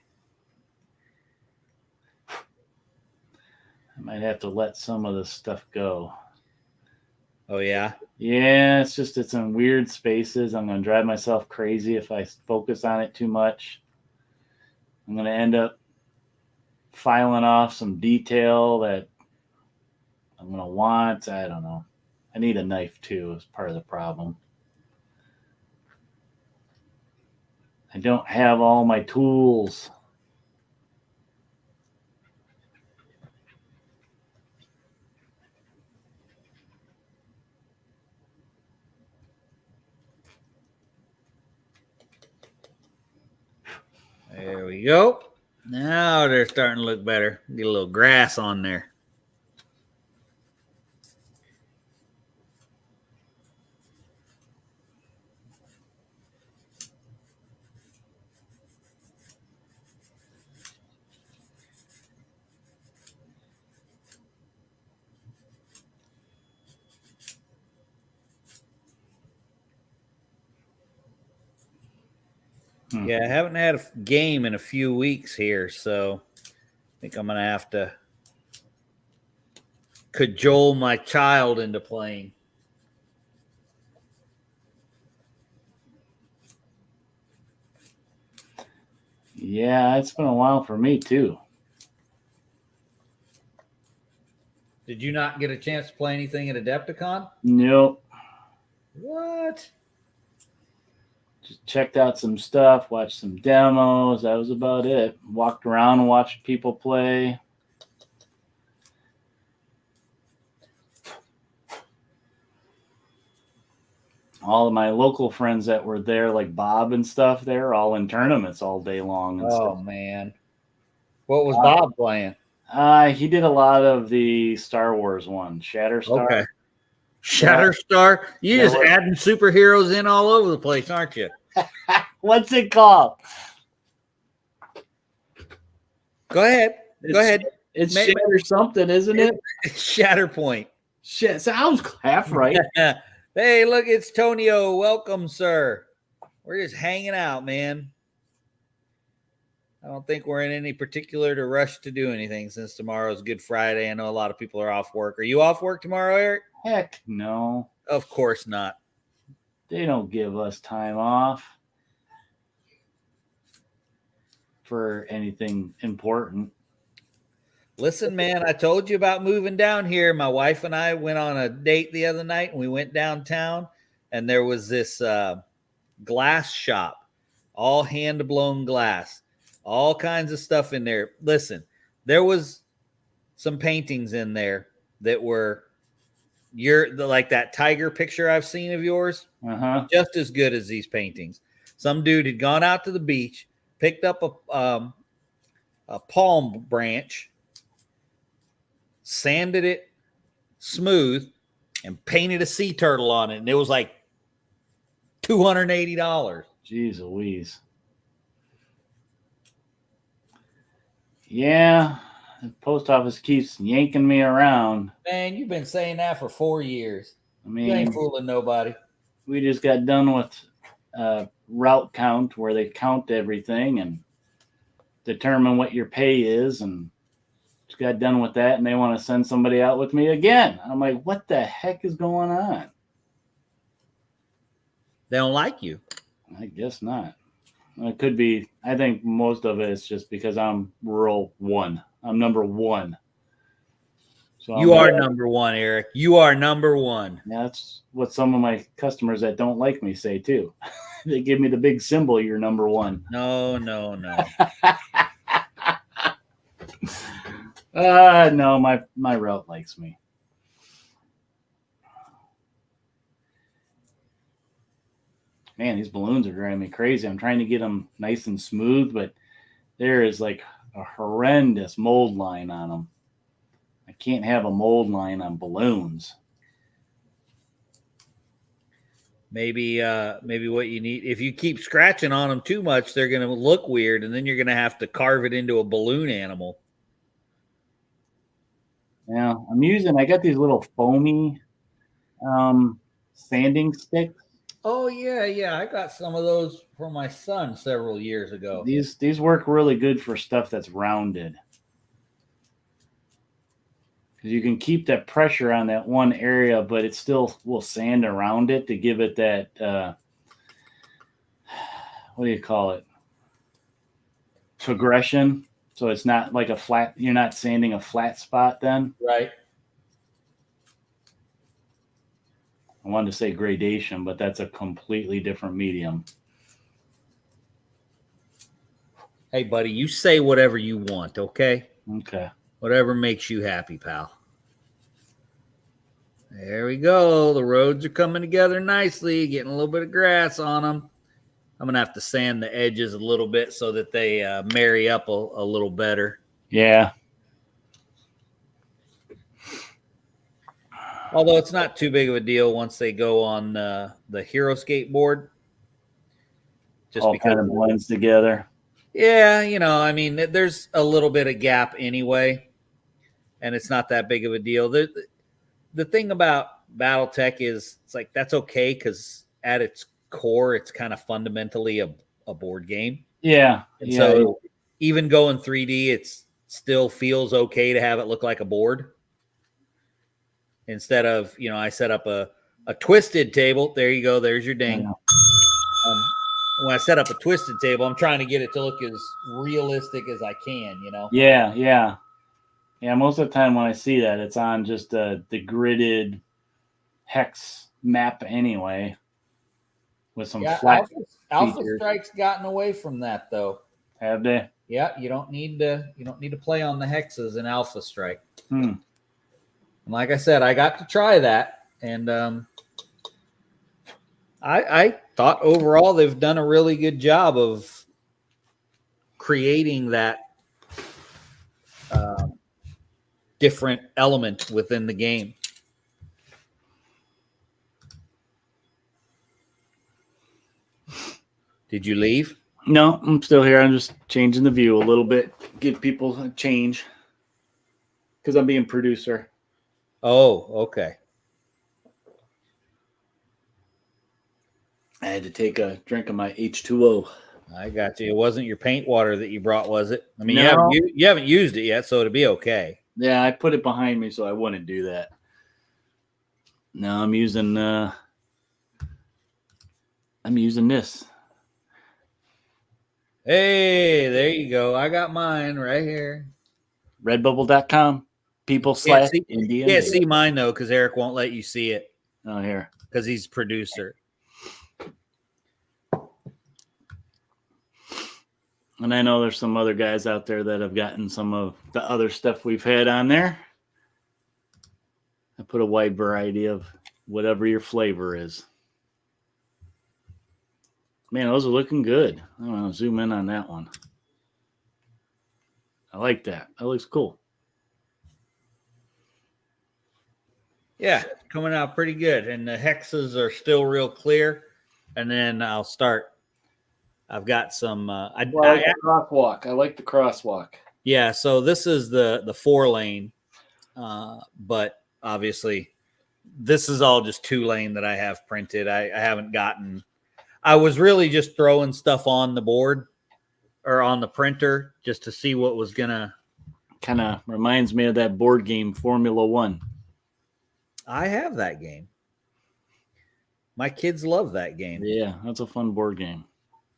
C: I might have to let some of this stuff go.
B: Oh, yeah?
C: Yeah, it's in weird spaces. I'm going to drive myself crazy if I focus on it too much. I'm going to end up filing off some detail that I'm going to want. I don't know. I need a knife too as part of the problem. I don't have all my tools.
B: There we go. Now they're starting to look better. Get a little grass on there. Yeah, I haven't had a game in a few weeks here, so I think I'm going to have to cajole my child into playing.
C: Yeah, it's been a while for me too.
B: Did you not get a chance to play anything at Adepticon?
C: Nope.
B: What?
C: Just checked out some stuff, watched some demos. That was about it. Walked around and watched people play. All of my local friends that were there, like Bob and stuff, they're all in tournaments all day long. And
B: Oh,
C: stuff.
B: man. What was Bob playing?
C: He did a lot of the Star Wars one, Shatterstar.
B: Okay. Shatterstar? You just adding superheroes in all over the place, aren't you?
C: What's it called?
B: Go ahead. Go ahead.
C: It's Shatter something, isn't it?
B: Shatterpoint.
C: Shit, sounds half right.
B: Hey, look, it's Tonio. Welcome, sir. We're just hanging out, man. I don't think we're in any particular to rush to do anything since tomorrow's Good Friday. I know a lot of people are off work. Are you off work tomorrow, Eric?
C: Heck no.
B: Of course not.
C: They don't give us time off for anything important.
B: Listen, man, I told you about moving down here. My wife and I went on a date the other night, and we went downtown, and there was this glass shop, all hand-blown glass, all kinds of stuff in there. Listen, there was some paintings in there that were like that tiger picture I've seen of yours, just as good as these paintings. Some dude had gone out to the beach, picked up a palm branch, sanded it smooth, and painted a sea turtle on it. And it was like $280.
C: Jeez Louise. Yeah, the post office keeps yanking me around.
B: Man, you've been saying that for 4 years.
C: I mean,
B: you ain't fooling nobody.
C: We just got done with route count where they count everything and determine what your pay is, and just got done with that, and they want to send somebody out with me again. I'm like, what the heck is going on?
B: They don't like you.
C: I guess not. It could be. I think most of it is just because I'm rural one. I'm number one. So
B: you are number one, Eric. You are number one.
C: Yeah, that's what some of my customers that don't like me say too. They give me the big symbol, you're number one.
B: No.
C: No, my route likes me. Man, these balloons are driving me crazy. I'm trying to get them nice and smooth, but there is like a horrendous mold line on them. I can't have a mold line on balloons.
B: Maybe what you need, if you keep scratching on them too much, they're going to look weird, and then you're going to have to carve it into a balloon animal.
C: Yeah, I got these little foamy sanding sticks.
B: Oh yeah, I got some of those for my son several years ago.
C: These work really good for stuff that's rounded. Because you can keep that pressure on that one area, but it still will sand around it to give it that what do you call it? progression. So it's not like a flat, you're not sanding a flat spot then.
B: Right.
C: I wanted to say gradation, but that's a completely different medium.
B: Hey, buddy, you say whatever you want, okay?
C: Okay.
B: Whatever makes you happy, pal. There we go. The roads are coming together nicely, getting a little bit of grass on them. I'm going to have to sand the edges a little bit so that they marry up a little better.
C: Yeah.
B: Although it's not too big of a deal once they go on the hero skateboard. Just
C: all
B: because
C: kind of blends together.
B: Yeah, I mean, there's a little bit of gap anyway, and it's not that big of a deal. The thing about BattleTech is it's like that's okay because at its core, it's kind of fundamentally a board game.
C: Yeah.
B: And so even going 3D, it still feels okay to have it look like a board. Instead of, I set up a twisted table. There you go. There's your ding. When I set up a twisted table, I'm trying to get it to look as realistic as I can,
C: Yeah, yeah. Yeah, most of the time when I see that, it's on just the gridded hex map anyway with some flat
B: Alpha Strike's gotten away from that, though.
C: Have they?
B: Yeah, you don't need to play on the hexes in Alpha Strike. And like I said, I got to try that, and I thought overall they've done a really good job of creating that different element within the game. Did you leave?
C: No, I'm still here. I'm just changing the view a little bit, give people a change because I'm being producer.
B: Oh, okay.
C: I had to take a drink of my H2O.
B: I got you. It wasn't your paint water that you brought, was it? I mean,
C: No.
B: you haven't used it yet, so it'll be okay.
C: Yeah, I put it behind me so I wouldn't do that. No, I'm using this.
B: Hey, there you go. I got mine right here.
C: Redbubble.com. People/Indian.
B: Yeah, see mine though, because Eric won't let you see it.
C: Oh, here.
B: Because he's producer.
C: And I know there's some other guys out there that have gotten some of the other stuff we've had on there. I put a wide variety of whatever your flavor is. Man, those are looking good. I want to zoom in on that one. I like that. That looks cool.
B: Yeah, it's coming out pretty good. And the hexes are still real clear. And then I'll start. I've got some.
C: I like the crosswalk. I like the crosswalk.
B: Yeah, so this is the 4-lane. But obviously, this is all just 2-lane that I have printed. I haven't gotten. I was really just throwing stuff on the board or on the printer just to see what was gonna.
C: Kind of reminds me of that board game Formula 1.
B: I have that game. My kids love that game.
C: Yeah, that's a fun board game.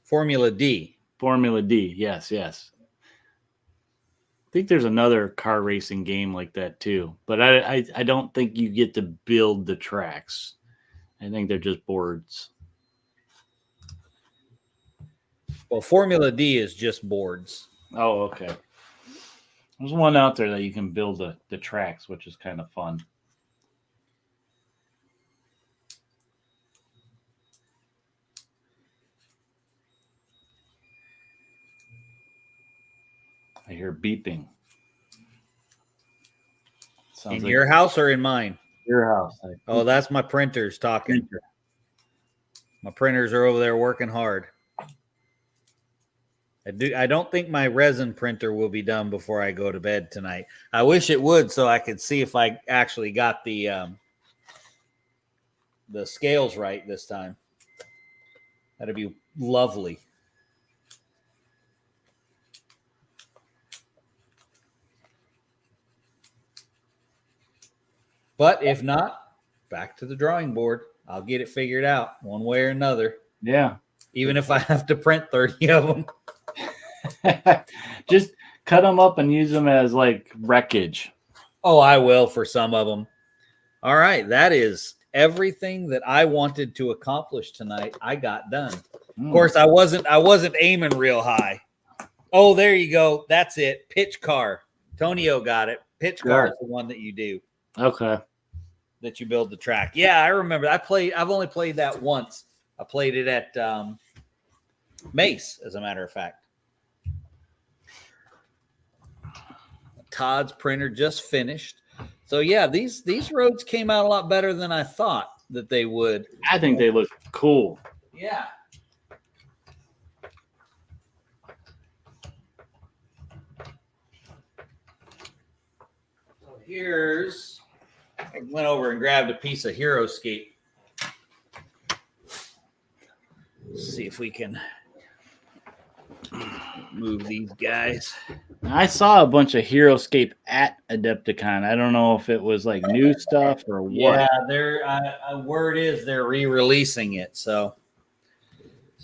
B: Formula D.
C: Formula D. Yes, yes. I think there's another car racing game like that too, but I don't think you get to build the tracks. I think they're just boards.
B: Well, Formula D is just boards.
C: Oh, okay. There's one out there that you can build the tracks, which is kind of fun. I hear beeping.
B: Sounds in your house or in mine?
C: Your house.
B: Oh, that's my printers talking. My printers are over there working hard. I don't think my resin printer will be done before I go to bed tonight. I wish it would so I could see if I actually got the scales right this time. That'd be lovely. But if not, back to the drawing board. I'll get it figured out one way or another.
C: Yeah.
B: Even if I have to print 30 of them.
C: Just cut them up and use them as like wreckage.
B: Oh, I will for some of them. All right, that is everything that I wanted to accomplish tonight. I got done. Of course, I wasn't aiming real high. Oh, there you go. That's it. Pitch car. Tonio got it. Pitch car is the one that you do.
C: Okay.
B: That you build the track. Yeah, I remember. I've only played that once. I played it at Mace, as a matter of fact. Todd's printer just finished. So yeah, these roads came out a lot better than I thought that they would.
C: I think they look cool.
B: Yeah. So here's, I went over and grabbed a piece of HeroScape. Let's see if we can move these guys.
C: I saw a bunch of HeroScape at Adepticon. I don't know if it was like new stuff or what.
B: Yeah, they're word is they're re-releasing it. So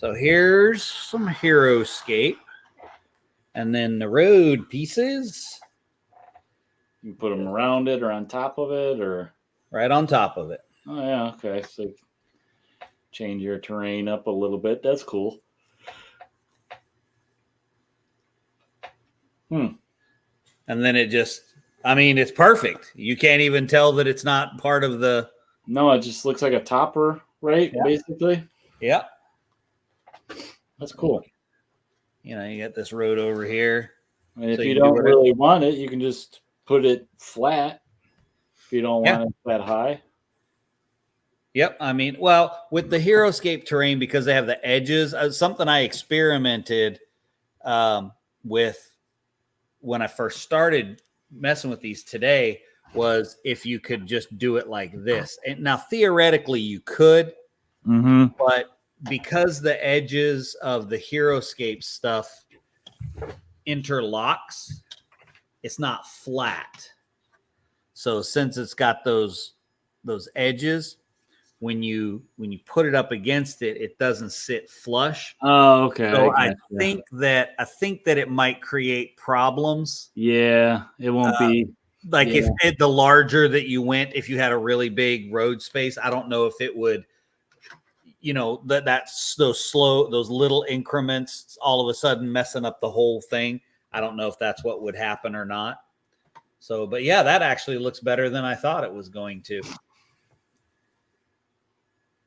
B: here's some HeroScape, and then the road pieces.
C: You put them around it or on top of it, or
B: right on top of it.
C: Oh yeah, okay. So change your terrain up a little bit. That's cool.
B: And then it just, I mean, it's perfect. You can't even tell that it's not part of the.
C: No, it just looks like a topper, right?
B: Yeah.
C: Basically.
B: Yeah.
C: That's cool.
B: You know, you got this road over here.
C: And if you don't really want it, you can just put it flat. If you don't want it that high.
B: Yep. I mean, well, with the HeroScape terrain, because they have the edges, something I experimented with when I first started messing with these today was if you could just do it like this. And now theoretically you could, but because the edges of the HeroScape stuff interlocks, it's not flat. So since it's got those edges, when you put it up against it, it doesn't sit flush.
C: Oh, okay.
B: So I think that it might create problems.
C: Yeah, it won't be
B: like if the larger that you went, if you had a really big road space, I don't know if it would, you know, that's those little increments all of a sudden messing up the whole thing. I don't know if that's what would happen or not. So, but yeah, that actually looks better than I thought it was going to.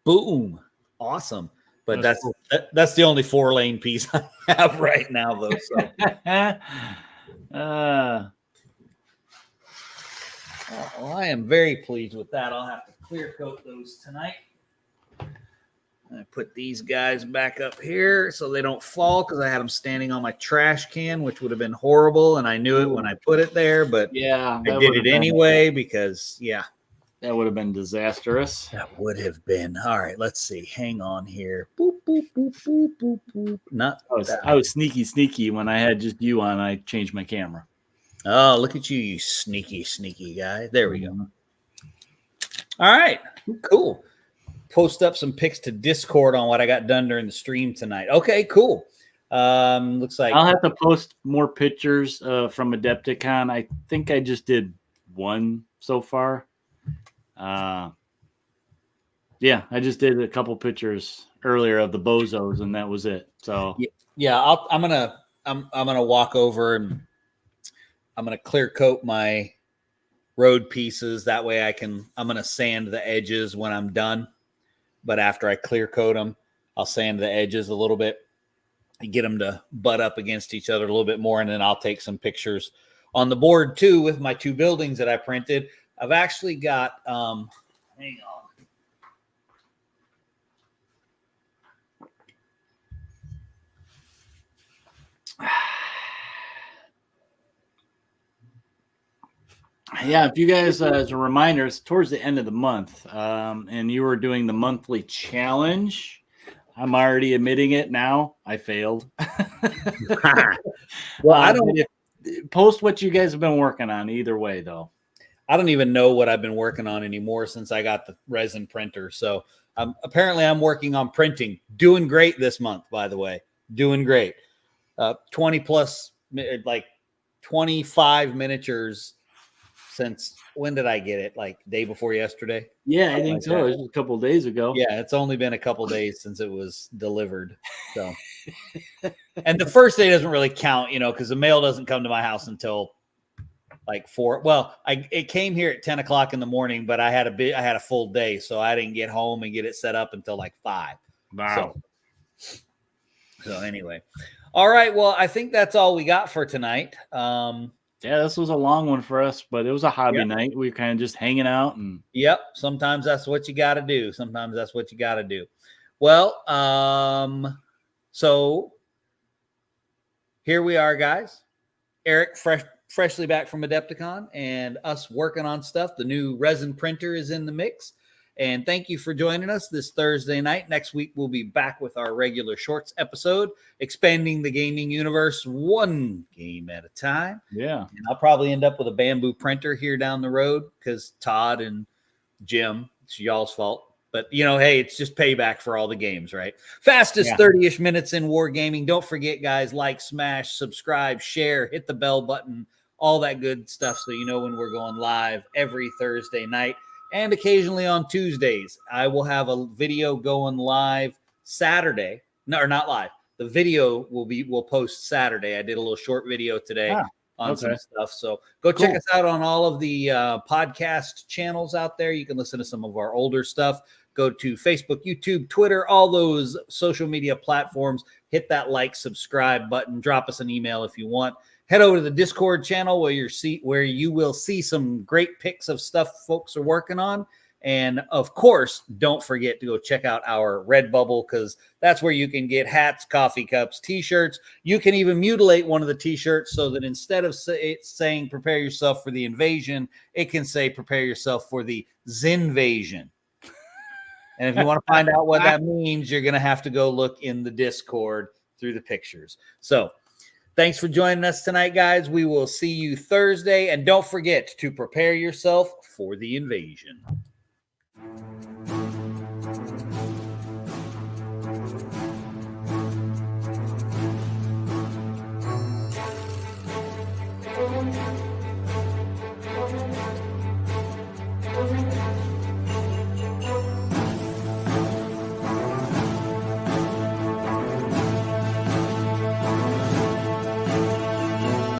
B: Boom. Awesome. But that's the only 4-lane piece I have right now, though. So. Well, I am very pleased with that. I'll have to clear coat those tonight. I put these guys back up here so they don't fall because I had them standing on my trash can, which would have been horrible. And I knew it when I put it there, but
C: yeah,
B: I did it anyway because,
C: that would have been disastrous.
B: That would have been. All right, let's see. Hang on here. Boop, boop, boop, boop, boop, boop.
C: I was sneaky when I had just you on. I changed my camera.
B: Oh, look at you, you sneaky guy. There we go. All right, cool. Post up some pics to Discord on what I got done during the stream tonight. Okay, cool. Looks like
C: I'll have to post more pictures from Adepticon. I think I just did one so far. I just did a couple pictures earlier of the bozos, and that was it. So
B: I'm gonna walk over and I'm gonna clear coat my road pieces. That way I'm gonna sand the edges when I'm done. But after I clear coat them, I'll sand the edges a little bit and get them to butt up against each other a little bit more, and then I'll take some pictures on the board too with my 2 buildings that I printed. I've actually got, hang on.
C: Yeah, if you guys, as a reminder, it's towards the end of the month, and you were doing the monthly challenge. I'm already admitting it now. I failed.
B: Well, I don't
C: post what you guys have been working on either way, though.
B: I don't even know what I've been working on anymore since I got the resin printer. So apparently I'm working on printing. Doing great this month, by the way. Doing great. 20 plus, like 25 miniatures since when did I get it? Like day before yesterday?
C: Yeah, I
B: Something
C: think
B: like
C: so.
B: that.
C: It was just a couple of days ago.
B: Yeah, it's only been a couple days since it was delivered. So, and the first day doesn't really count, because the mail doesn't come to my house until like 4. Well, it came here at 10 o'clock in the morning, but I had a full day, so I didn't get home and get it set up until like 5.
C: Wow.
B: So anyway, all right. Well, I think that's all we got for tonight.
C: Yeah, this was a long one for us, but it was a hobby night. We were kind of just hanging out and.
B: Yep. Sometimes that's what you got to do. Well, so here we are, guys. Eric, freshly back from Adepticon, and us working on stuff. The new resin printer is in the mix. And thank you for joining us this Thursday night. Next week, we'll be back with our regular shorts episode, expanding the gaming universe one game at a time.
C: Yeah.
B: And I'll probably end up with a bamboo printer here down the road because Todd and Jim, it's y'all's fault. But, hey, it's just payback for all the games, right? Fastest 30-ish minutes in wargaming. Don't forget, guys, like, smash, subscribe, share, hit the bell button, all that good stuff so you know when we're going live every Thursday night. And occasionally on Tuesdays, I will have a video going live Saturday. No, or not live. The video we'll post Saturday. I did a little short video today on some stuff. So go check us out on all of the podcast channels out there. You can listen to some of our older stuff. Go to Facebook, YouTube, Twitter, all those social media platforms. Hit that like, subscribe button. Drop us an email if you want. Head over to the Discord channel where you will see some great pics of stuff folks are working on. And of course, don't forget to go check out our Redbubble because that's where you can get hats, coffee cups, t-shirts. You can even mutilate one of the t-shirts so that instead of saying prepare yourself for the invasion, it can say prepare yourself for the Zinvasion. And if you want to find out what that means, you're going to have to go look in the Discord through the pictures. So thanks for joining us tonight, guys. We will see you Thursday. And don't forget to prepare yourself for the invasion.